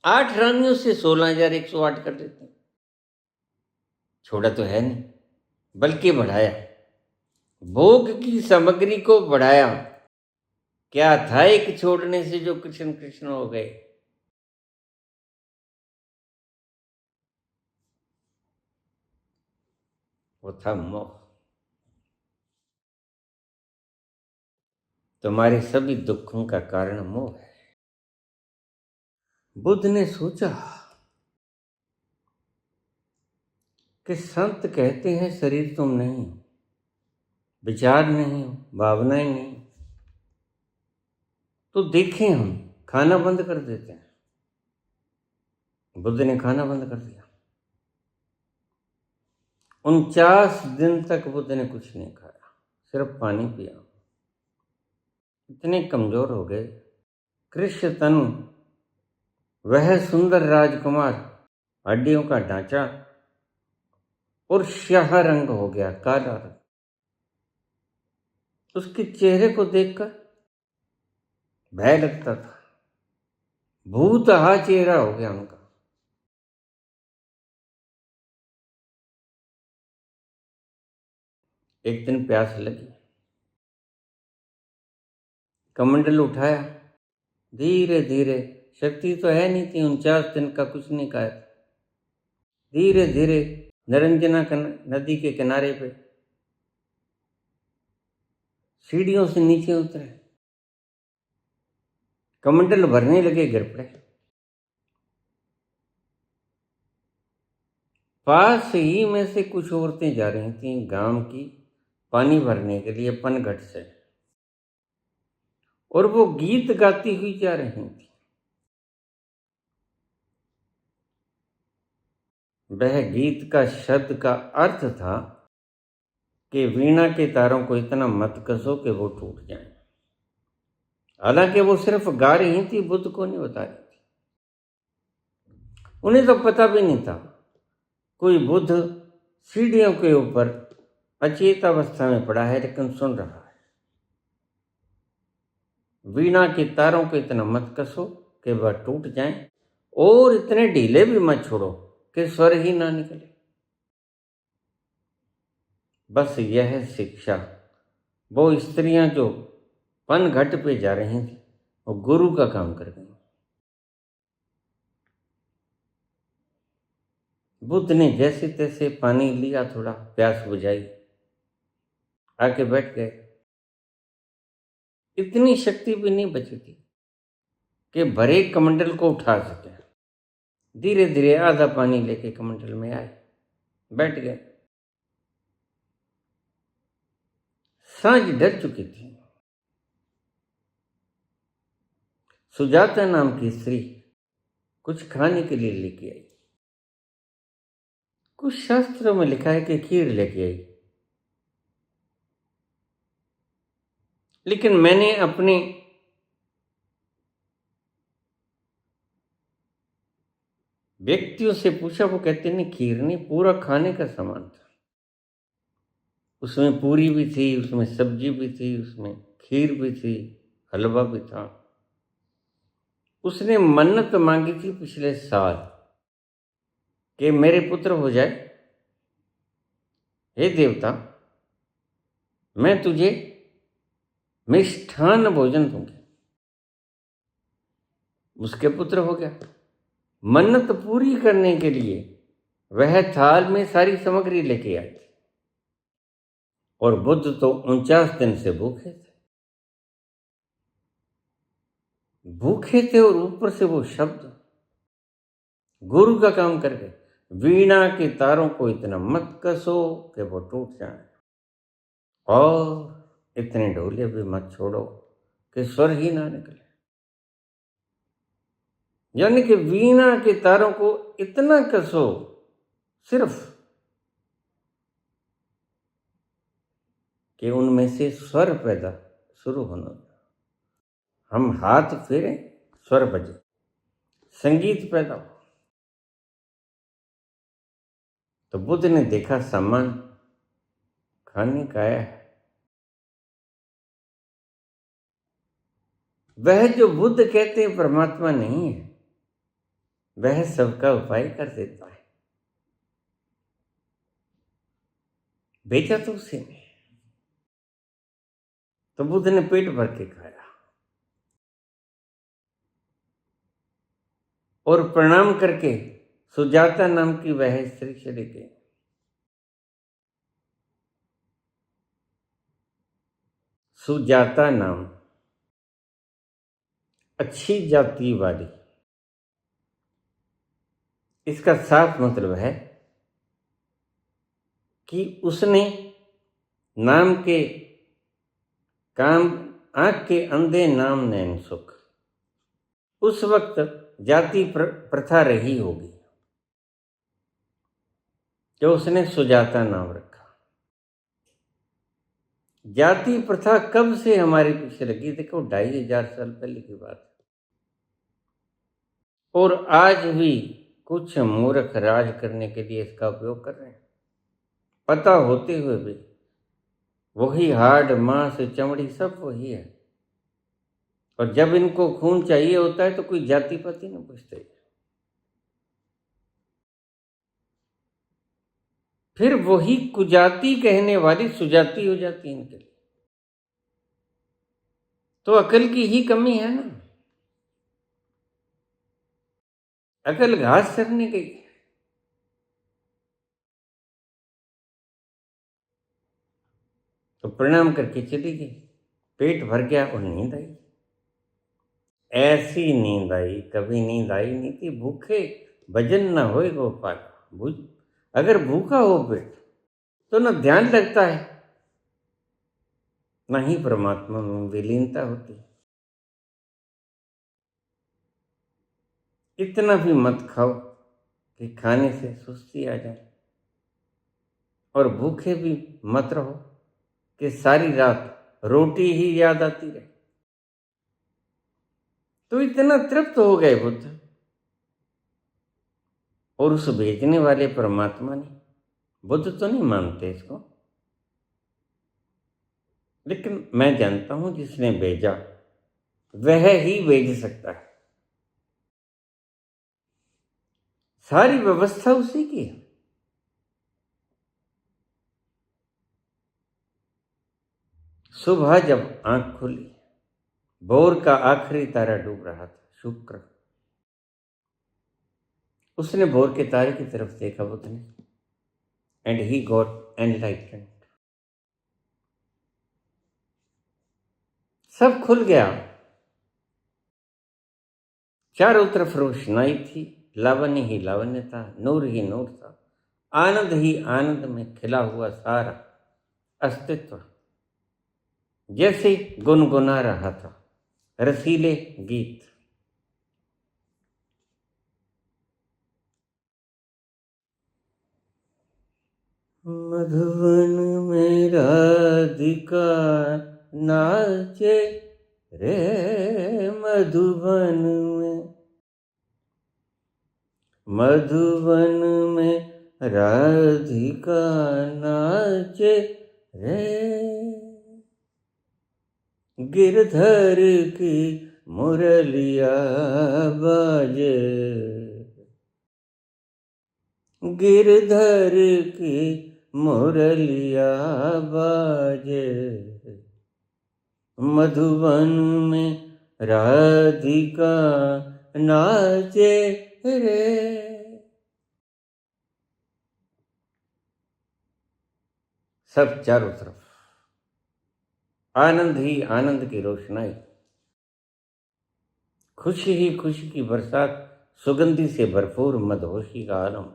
8 रानियों से 16,108 कर देते हैं। छोड़ा तो है नहीं, बल्कि बढ़ाया, भोग की सामग्री को बढ़ाया। क्या था एक छोड़ने से जो कृष्ण कृष्ण हो गए? वो था मोह। तुम्हारे सभी दुखों का कारण मोह है। बुद्ध ने सोचा कि संत कहते हैं शरीर तुम नहीं हो, विचार नहीं हो, भावनाएं नहीं, तो देखें हम खाना बंद कर देते हैं। बुद्ध ने खाना बंद कर दिया। 49 दिन तक बुद्ध ने कुछ नहीं खाया, सिर्फ पानी पिया। इतने कमजोर हो गए। कृष्ण तनु, वह सुंदर राजकुमार, हड्डियों का ढांचा और स्याह रंग हो गया, काला रंग। उसके चेहरे को देखकर भय लगता था, भूतहा चेहरा हो गया उनका। एक दिन प्यास लगी, कमंडल उठाया, धीरे धीरे, शक्ति तो है नहीं थी, 49 दिन का कुछ नहीं खाया, धीरे धीरे निरंजना नदी के किनारे पे सीढ़ियों से नीचे उतरे, कमंडल भरने लगे, गिर पड़े। पास ही में से कुछ औरतें जा रही थीं गांव की पानी भरने के लिए पनघट से, और वो गीत गाती हुई जा रही थी। वह गीत का शब्द का अर्थ था कि वीणा के तारों को इतना मत कसो कि वो टूट जाए। हालांकि वो सिर्फ गा रही थी, बुद्ध को नहीं बता रही थी। उन्हें तो पता भी नहीं था। कोई बुद्ध सीढ़ियों के ऊपर अचेत अवस्था में पड़ा है लेकिन सुन रहा है। वीणा के तारों को इतना मत कसो कि वह टूट जाएं, और इतने ढीले भी मत छोड़ो कि स्वर ही ना निकले। बस यह शिक्षा वो स्त्रियां जो पनघट पे जा रही थी वो गुरु का काम कर गई। बुद्ध ने जैसे तैसे पानी लिया, थोड़ा प्यास बुझाई, आके बैठ गए। इतनी शक्ति भी नहीं बची थी कि भरे कमंडल को उठा सके। धीरे धीरे आधा पानी लेके कमंडल में आए, बैठ गए। सांझ ढल चुकी थी। सुजाता नाम की स्त्री कुछ खाने के लिए लेके आई। कुछ शास्त्रों में लिखा है कि खीर लेके आई, लेकिन मैंने अपने व्यक्तियों से पूछा, वो कहते नहीं खीर नहीं, पूरा खाने का सामान था। उसमें पूरी भी थी, उसमें सब्जी भी थी, उसमें खीर भी थी, हलवा भी था। उसने मन्नत मांगी थी पिछले साल कि मेरे पुत्र हो जाए, हे देवता मैं तुझे मिष्ठान भोजन दूंगी। उसके पुत्र हो गया। मन्नत पूरी करने के लिए वह थाल में सारी सामग्री लेके आई थी, और बुद्ध तो 49 दिन से भूखे थे। भूखे थे और ऊपर से वो शब्द गुरु का काम कर गए। वीणा के तारों को इतना मत कसो कि वो टूट जाए, और इतने ढोले भी मत छोड़ो कि स्वर ही ना निकले। यानी कि वीणा के तारों को इतना कसो सिर्फ कि उनमें से स्वर पैदा शुरू होना। हम हाथ फेरें, स्वर बजे, संगीत पैदा हो। तो बुद्ध ने देखा सामान खाने का आया है। वह जो बुद्ध कहते हैं परमात्मा नहीं है, वह सबका उपाय कर देता है। भेजा तो उसे ने, तो बुद्ध ने पेट भर के खाया और प्रणाम करके सुजाता नाम की वह स्त्री चली गई। सुजाता नाम, अच्छी जाति वाली, इसका साफ मतलब है कि उसने नाम के काम, आंख के अंधे नाम नैन सुख, उस वक्त जाति प्रथा रही होगी जो उसने सुजाता नाम रखा। जाति प्रथा कब से हमारे पीछे लगी? देखो 2500 साल पहले की बात है। और आज भी कुछ मूर्ख राज करने के लिए इसका उपयोग कर रहे हैं, पता होते हुए भी। वही हाड़, मांस, चमड़ी सब वही है, और जब इनको खून चाहिए होता है तो कोई जाति पाति नहीं पूछते। फिर वही कुजाति कहने वाली सुजाति हो जाती है इनके लिए। तो अकल की ही कमी है ना। अकल घास चरने गई, तो प्रणाम करके चली गई। पेट भर गया और नींद आई। ऐसी नींद आई, कभी नींद आई नहीं थी। भूखे भजन न होए गोपाल। अगर भूखा हो पेट तो न ध्यान लगता है, न ही परमात्मा में विलीनता होती है। इतना भी मत खाओ कि खाने से सुस्ती आ जाए, और भूखे भी मत रहो कि सारी रात रोटी ही याद आती रहे। तो इतना तृप्त हो गए बुद्ध, और उस भेजने वाले परमात्मा ने, बुद्ध तो नहीं मानते इसको, लेकिन मैं जानता हूं जिसने भेजा वह ही भेज सकता है। सारी व्यवस्था उसी की है। सुबह जब आंख खुली, भोर का आखिरी तारा डूब रहा था, शुक्र। उसने भोर के तारे की तरफ देखा, बुद्ध ने, एंड ही गॉट एनलाइटेंड। सब खुल गया, चारों तरफ रोशनाई थी, लावण्य ही लावण्य था, नूर ही नूर था, आनंद ही आनंद में खिला हुआ सारा अस्तित्व जैसे गुनगुना रहा था रसीले गीत। मधुवन में राधिका नाचे रे, मधुवन में राधिका नाचे रे, गिरधर की मुरलिया बाजे, गिरधर की मुरलिया बाजे, मधुवन में राधिका नाचे रे। सब चारों तरफ आनंद ही आनंद की रोशनाई, खुशी ही खुशी की बरसात, सुगंधी से भरपूर मदहोशी का आलम।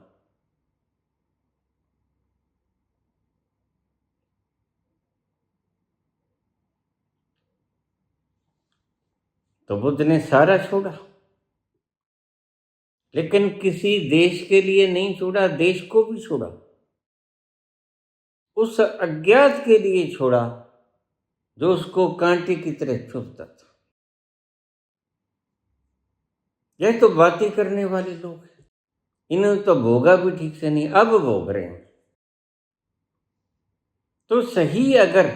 तो बुद्ध ने सारा छोड़ा, लेकिन किसी देश के लिए नहीं छोड़ा, देश को भी छोड़ा। उस अज्ञात के लिए छोड़ा जो उसको कांटे की तरह चुभता था। यह तो बातें करने वाले लोग हैं, इन्होंने तो भोगा भी ठीक से नहीं, अब भोग रहे हैं। तो सही अगर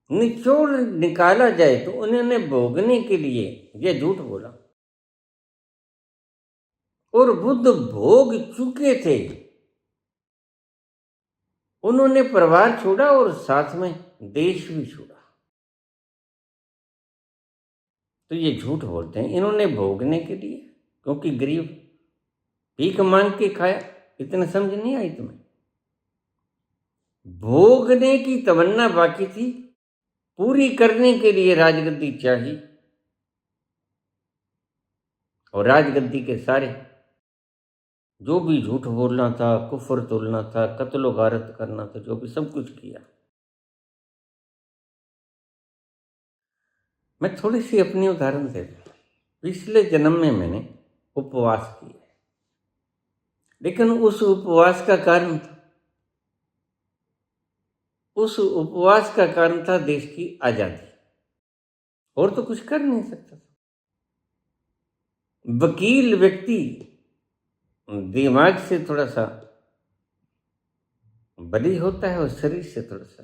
निचोड़ निकाला जाए तो उन्होंने भोगने के लिए यह झूठ बोला, और बुद्ध भोग चुके थे। उन्होंने परिवार छोड़ा और साथ में देश भी छोड़ा। तो ये झूठ बोलते हैं, इन्होंने भोगने के लिए, क्योंकि गरीब भीख मांग के खाया। इतना समझ नहीं आई तुम्हें? भोगने की तमन्ना बाकी थी, पूरी करने के लिए राजगद्दी चाहिए। और राजगद्दी के सारे जो भी झूठ बोलना था, कुफर तोलना था, कत्लो गारत करना था, जो भी सब कुछ किया। मैं थोड़ी सी अपनी उदाहरण दे दूं। पिछले जन्म में मैंने उपवास किया, लेकिन उस उपवास का कारण था, उस उपवास का कारण था देश की आजादी, और तो कुछ कर नहीं सकता था। वकील व्यक्ति दिमाग से थोड़ा सा बली होता है और शरीर से थोड़ा सा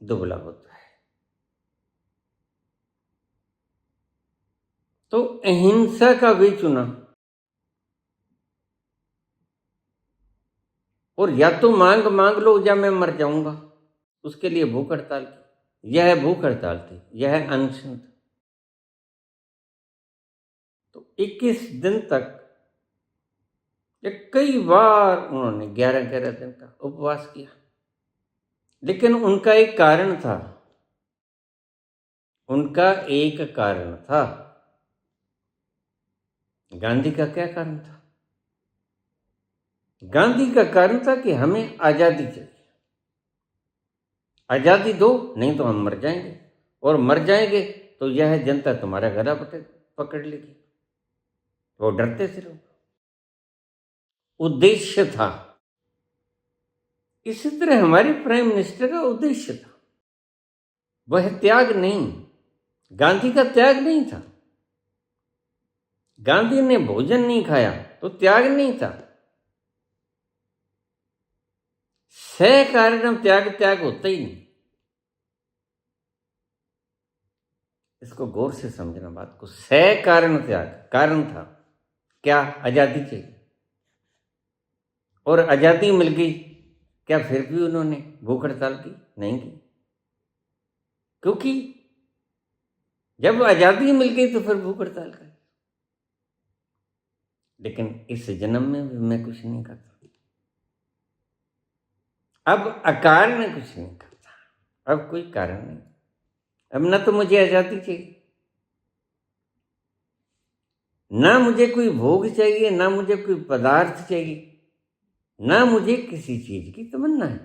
दुबला होता है। तो अहिंसा का भी चुना, और या तो मांग लो या मैं मर जाऊंगा, उसके लिए भूख हड़ताल की। यह भूख हड़ताल थी, यह अनशन था। तो 21 दिन तक कई बार उन्होंने 11-11 दिन का उपवास किया, लेकिन उनका एक कारण था, उनका एक कारण था। गांधी का क्या कारण था? गांधी का कारण था कि हमें आजादी चाहिए, आजादी दो, नहीं तो हम मर जाएंगे, और मर जाएंगे तो यह जनता तुम्हारा गला पकड़ लेगी। वो डरते थे लोग। उद्देश्य था। इसी तरह हमारे प्राइम मिनिस्टर का उद्देश्य था, वह त्याग नहीं। गांधी का त्याग नहीं था। गांधी ने भोजन नहीं खाया तो त्याग नहीं था। सकारणम त्याग, त्याग होता ही नहीं। इसको गौर से समझना बात को। सकारण त्याग, कारण था क्या? आजादी चाहिए, और आजादी मिल गई, क्या फिर भी उन्होंने भूख हड़ताल की? नहीं की, क्योंकि जब आजादी मिल गई तो फिर भूख हड़ताल कर। लेकिन इस जन्म में भी मैं कुछ नहीं करता, अब अकारण कुछ नहीं करता, अब कोई कारण नहीं। अब ना तो मुझे आजादी चाहिए, ना मुझे कोई भोग चाहिए, ना मुझे कोई पदार्थ चाहिए, ना मुझे किसी चीज की तमन्ना है,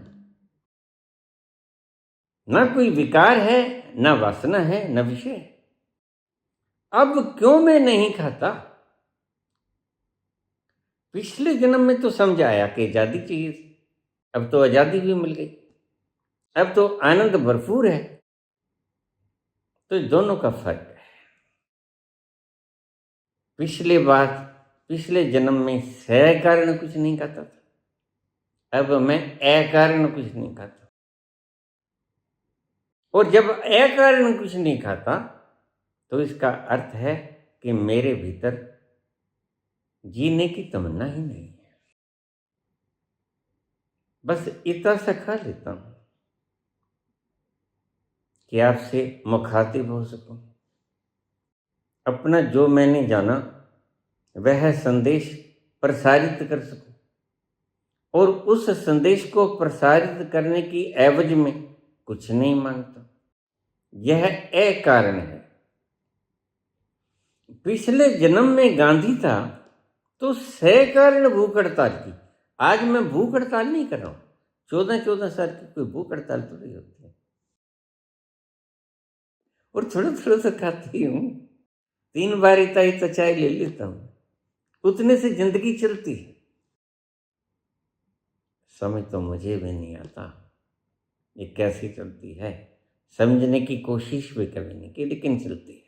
ना कोई विकार है, ना वासना है, ना विषय है। अब क्यों मैं नहीं खाता? पिछले जन्म में तो समझ आया कि आजादी चाहिए, अब तो आजादी भी मिल गई, अब तो आनंद भरपूर है। तो दोनों का फर्क है। पिछले जन्म में सकारण कुछ नहीं खाता था, अब मैं अकारण कुछ नहीं खाता। और जब अकारण कुछ नहीं खाता तो इसका अर्थ है कि मेरे भीतर जीने की तमन्ना ही नहीं है। बस इतना सा खा लेता हूं कि आपसे मुखातिब हो सकूं, अपना जो मैंने जाना वह संदेश प्रसारित कर सकूं, और उस संदेश को प्रसारित करने की एवज में कुछ नहीं मांगता। यह अकारण है। पिछले जन्म में गांधी था तो सकारण भूख हड़ताल की। आज मैं भूख हड़ताल नहीं कर रहा हूं। 14-14 साल की कोई भूख हड़ताल थोड़ी होती है, और थोड़ा थोड़ा सा खाती हूँ। 3 बार इतना चाय ले लेता हूँ, उतने से जिंदगी चलती है। समझ तो मुझे भी नहीं आता ये कैसी चलती है, समझने की कोशिश भी कभी नहीं की, लेकिन चलती है।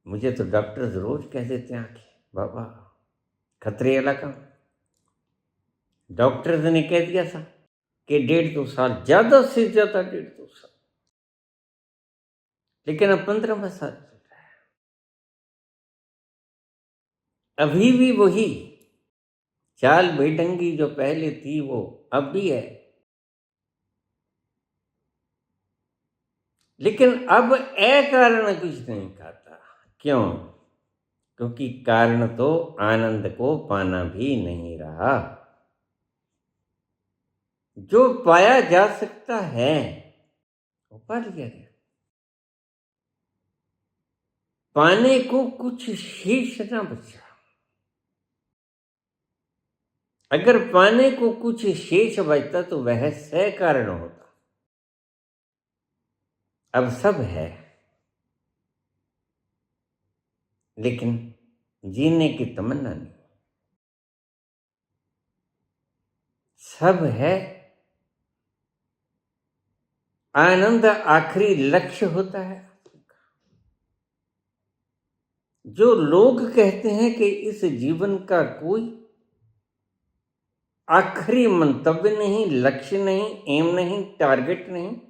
मुझे तो डॉक्टर रोज कह देते हैं आके, बाबा खतरे इलाका। डॉक्टर ने कह दिया था कि 1.5-2 साल, ज्यादा से ज्यादा 1.5-2 साल, लेकिन अब 15वां साल चल रहा है, अभी भी वही चाल बेढंगी जो पहले थी वो अब भी है। लेकिन अब अकारण कुछ नहीं खाता। क्यों? क्योंकि कारण तो आनंद को पाना भी नहीं रहा। जो पाया जा सकता है वो पा लिया गया। पाने को कुछ शेष ना बचा। अगर पाने को कुछ शेष बचता तो वह सकारण होता। अब सब है, लेकिन जीने की तमन्ना नहीं। सब है, आनंद आखिरी लक्ष्य होता है। जो लोग कहते हैं कि इस जीवन का कोई आखिरी मंतव्य नहीं, लक्ष्य नहीं, एम नहीं, टारगेट नहीं,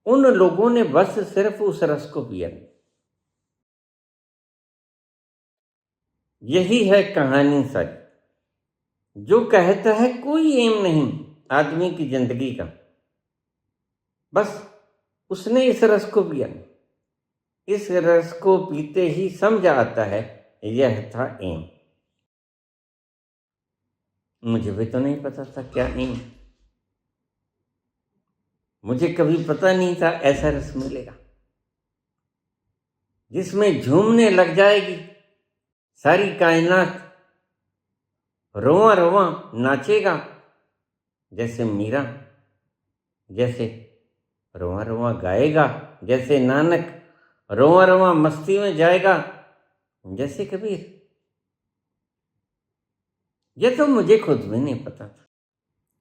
उन लोगों ने बस सिर्फ उस रस को पिया। यही है कहानी सारी। जो कहता है कोई एम नहीं आदमी की जिंदगी का, बस उसने इस रस को पिया। इस रस को पीते ही समझ आता है यह था एम। मुझे भी तो नहीं पता था क्या एम। मुझे कभी पता नहीं था ऐसा रस मिलेगा जिसमें झूमने लग जाएगी सारी कायनात, रोआ रोआ नाचेगा जैसे मीरा, जैसे रोआ रोआ गाएगा जैसे नानक, रोआ रोआ मस्ती में जाएगा जैसे कबीर। यह तो मुझे खुद भी नहीं पता था,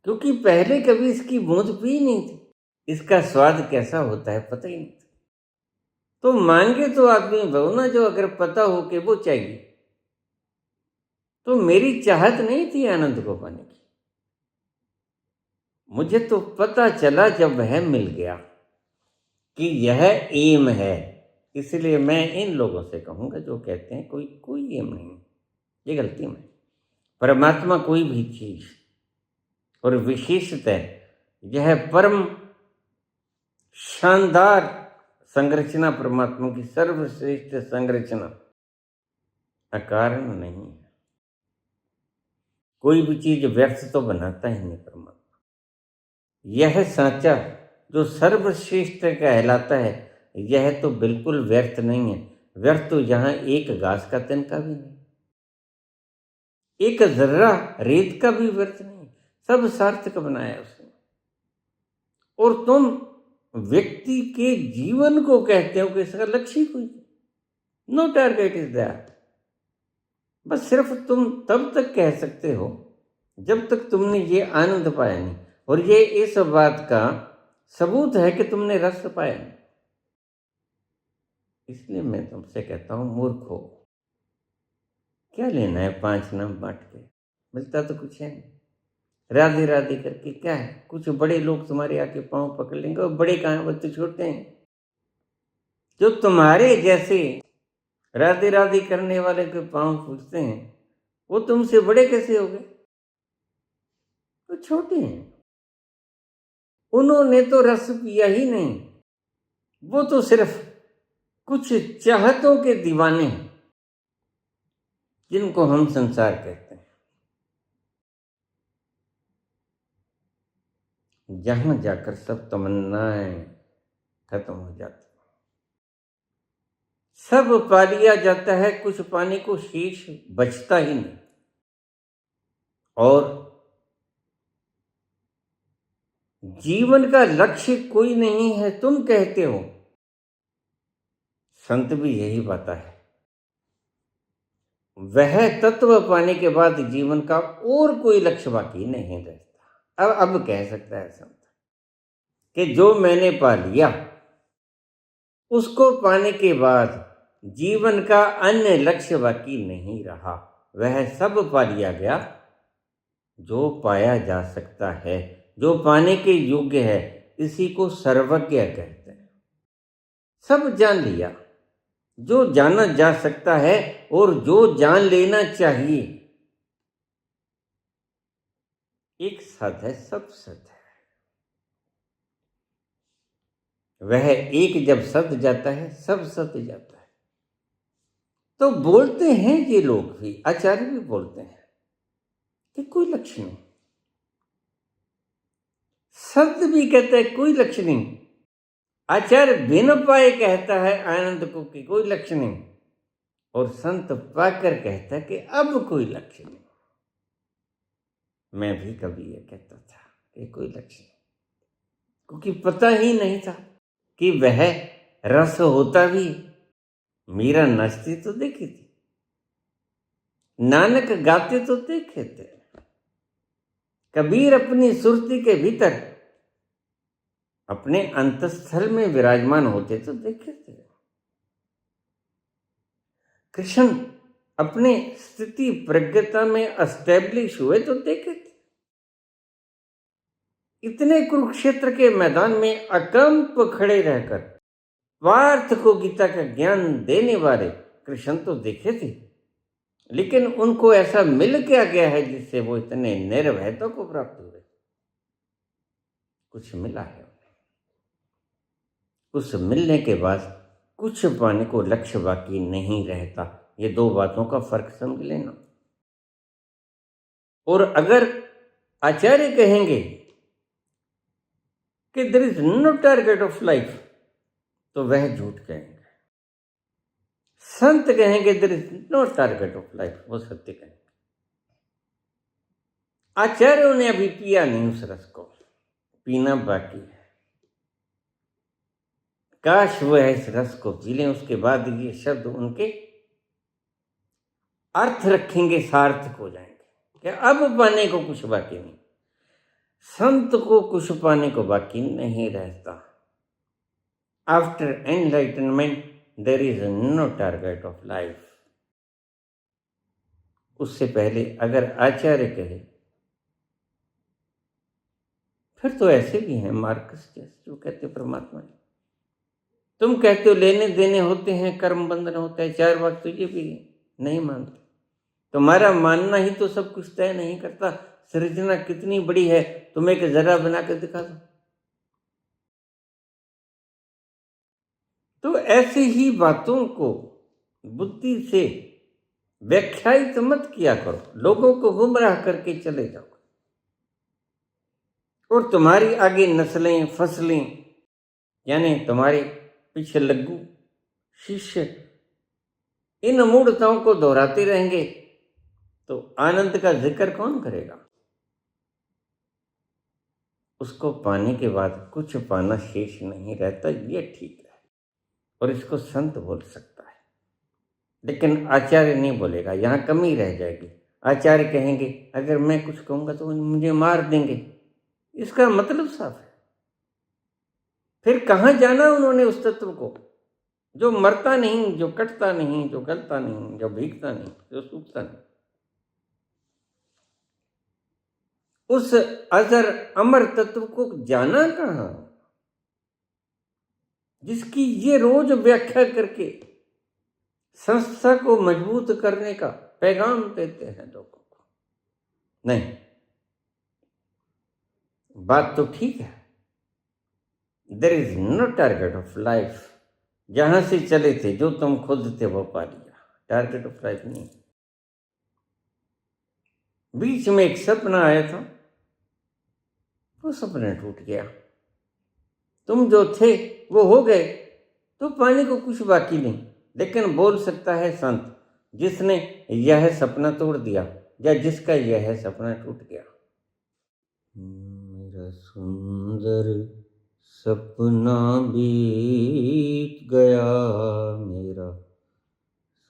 क्योंकि पहले कभी इसकी बूंद पी नहीं थी। इसका स्वाद कैसा होता है पता ही नहीं था। तो मांगे तो आदमी वो ना जो अगर पता हो कि वो चाहिए, तो मेरी चाहत नहीं थी आनंद को पाने की। मुझे तो पता चला जब वह मिल गया कि यह एम है। इसलिए मैं इन लोगों से कहूँगा जो कहते हैं कोई एम नहीं, ये गलती में। परमात्मा कोई भी चीज और विशेषतः यह परम शानदार संरचना, परमात्मा की सर्वश्रेष्ठ संरचना अकारण नहीं है। कोई भी चीज व्यर्थ तो बनाता ही नहीं परमात्मा। यह सांचा जो सर्वश्रेष्ठ कहलाता है, यह तो बिल्कुल व्यर्थ नहीं है। व्यर्थ तो यहाँ एक घास का तिनका भी नहीं, एक जर्रा रेत का भी व्यर्थ नहीं, सब सार्थक बनाया उसने। और तुम व्यक्ति के जीवन को कहते हो कि इसका लक्ष्य ही कोई, नो टारगेट इज दैट। बस सिर्फ तुम तब तक कह सकते हो जब तक तुमने ये आनंद पाया नहीं, और ये इस बात का सबूत है कि तुमने रस पाया नहीं। इसलिए मैं तुमसे कहता हूं, मूर्ख हो, क्या लेना है 5 नाम बांट के, मिलता तो कुछ है नहीं। राधे राधे करके क्या है, कुछ बड़े लोग तुम्हारे आके पांव पकड़ लेंगे, और बड़े कहाँ हैं, वो तो छोटे हैं। जो तुम्हारे जैसे राधे राधे करने वाले के पांव पूछते हैं, वो तुमसे बड़े कैसे हो गए? तो छोटे हैं। उन्होंने तो रस पिया ही नहीं, वो तो सिर्फ कुछ चाहतों के दीवाने हैं जिनको हम संसार कहते हैं। जहां जाकर सब तमन्नाएं खत्म हो जाती, सब पा लिया जाता है, कुछ पाने को शेष बचता ही नहीं। और जीवन का लक्ष्य कोई नहीं है तुम कहते हो, संत भी यही बात है। वह तत्व पाने के बाद जीवन का और कोई लक्ष्य बाकी नहीं रहता। अब कह सकता है संत कि जो मैंने पा लिया, उसको पाने के बाद जीवन का अन्य लक्ष्य बाकी नहीं रहा। वह सब पा लिया गया जो पाया जा सकता है, जो पाने के योग्य है। इसी को सर्वज्ञ कहते हैं। सब जान लिया जो जाना जा सकता है, और जो जान लेना चाहिए। एक सत है, सब सत है। वह एक जब सत जाता है, सब सत जाता है। तो बोलते हैं ये लोग भी, आचार्य भी बोलते हैं कि कोई लक्ष्य नहीं। संत भी कहते हैं कोई लक्ष्य नहीं। आचार्य बिन पाए कहता है आनंद को कि कोई लक्ष्य नहीं, और संत पाकर कहता है कि अब कोई लक्ष्य नहीं। मैं भी कभी ये कहता था कि कोई लक्ष्य नहीं, क्योंकि पता ही नहीं था कि वह रस होता भी। मीरा नाचती तो देखी थी, नानक गाते तो देखे थे, कबीर अपनी सुरती के भीतर अपने अंतस्थल में विराजमान होते तो देखे थे, कृष्ण अपने स्थिति प्रज्ञता में एस्टेब्लिश हुए तो देखे थे। इतने कुरुक्षेत्र के मैदान में अकंप खड़े रहकर पार्थ को गीता का ज्ञान देने वाले कृष्ण तो देखे थे, लेकिन उनको ऐसा मिल क्या गया है जिससे वो इतने निर्भयता को प्राप्त हुए? कुछ मिला है उन्हें। उस मिलने के बाद कुछ पाने को लक्ष्य बाकी नहीं रहता। ये दो बातों का फर्क समझ लेना। और अगर आचार्य कहेंगे कि there is no target of life, तो वह झूठ कहेंगे। संत कहेंगे there is no target of life, वो सत्य कहेंगे। आचार्यों ने अभी पिया नहीं उस रस को, पीना बाकी है। काश वह इस रस को पी लें, उसके बाद ये शब्द उनके अर्थ रखेंगे, सार्थक हो जाएंगे कि अब पाने को कुछ बाकी नहीं। संत को कुछ पाने को बाकी नहीं रहता। After enlightenment there is no target of life. उससे पहले अगर आचार्य कहे, फिर तो ऐसे भी हैं मार्कस जैसे जो कहते परमात्मा है। तुम कहते हो लेने देने होते हैं, कर्म बंधन होता है, 4 बात तुझे भी नहीं मानते। तुम्हारा मानना ही तो सब कुछ तय नहीं करता। सृजना कितनी बड़ी है, तुम एक जरा बना कर दिखा दो। तो ऐसी ही बातों को बुद्धि से व्याख्यायित मत किया करो, लोगों को गुमराह करके चले जाओ। और तुम्हारी आगे नस्लें फसलें, यानी तुम्हारे पीछे लग्गू शिष्य इन मूढ़ताओं को दोहराते रहेंगे तो आनंद का जिक्र कौन करेगा? उसको पाने के बाद कुछ पाना शेष नहीं रहता, ये ठीक है, और इसको संत बोल सकता है। लेकिन आचार्य नहीं बोलेगा, यहाँ कमी रह जाएगी। आचार्य कहेंगे अगर मैं कुछ कहूँगा तो मुझे मार देंगे, इसका मतलब साफ है। फिर कहाँ जाना उन्होंने उस तत्व को जो मरता नहीं, जो कटता नहीं, जो गलता नहीं, जो भीगता नहीं, जो सूखता नहीं। उस अजर अमर तत्व को जाना कहाँ, जिसकी ये रोज व्याख्या करके संस्था को मजबूत करने का पैगाम देते हैं लोगों को। नहीं, बात तो ठीक है, there is no target of life. जहां से चले थे, जो तुम खुद थे वो पा लिया, टारगेट ऑफ लाइफ नहीं। बीच में एक सपना आया था, वो सपना टूट गया। तुम जो थे वो हो गए, तो पाने को कुछ बाकी नहीं। लेकिन बोल सकता है संत जिसने यह सपना तोड़ दिया या जिसका यह सपना टूट गया। मेरा सुंदर सपना बीत गया, मेरा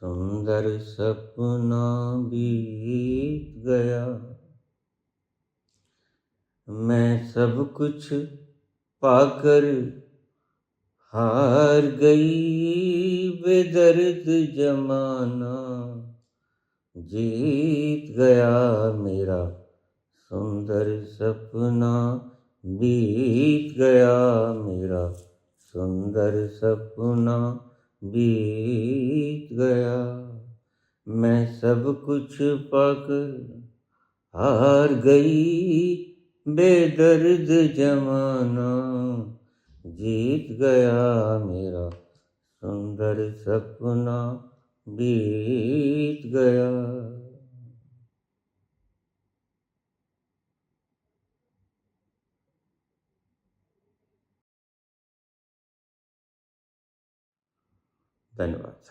सुंदर सपना बीत गया। मैं सब कुछ पाकर हार गई, बेदर्द जमाना जीत गया। मेरा सुंदर सपना बीत गया, मेरा सुंदर सपना बीत गया। मैं सब कुछ पाकर हार गई, बेदर्द जमाना जीत गया। मेरा सुंदर सपना बीत गया। धन्यवाद।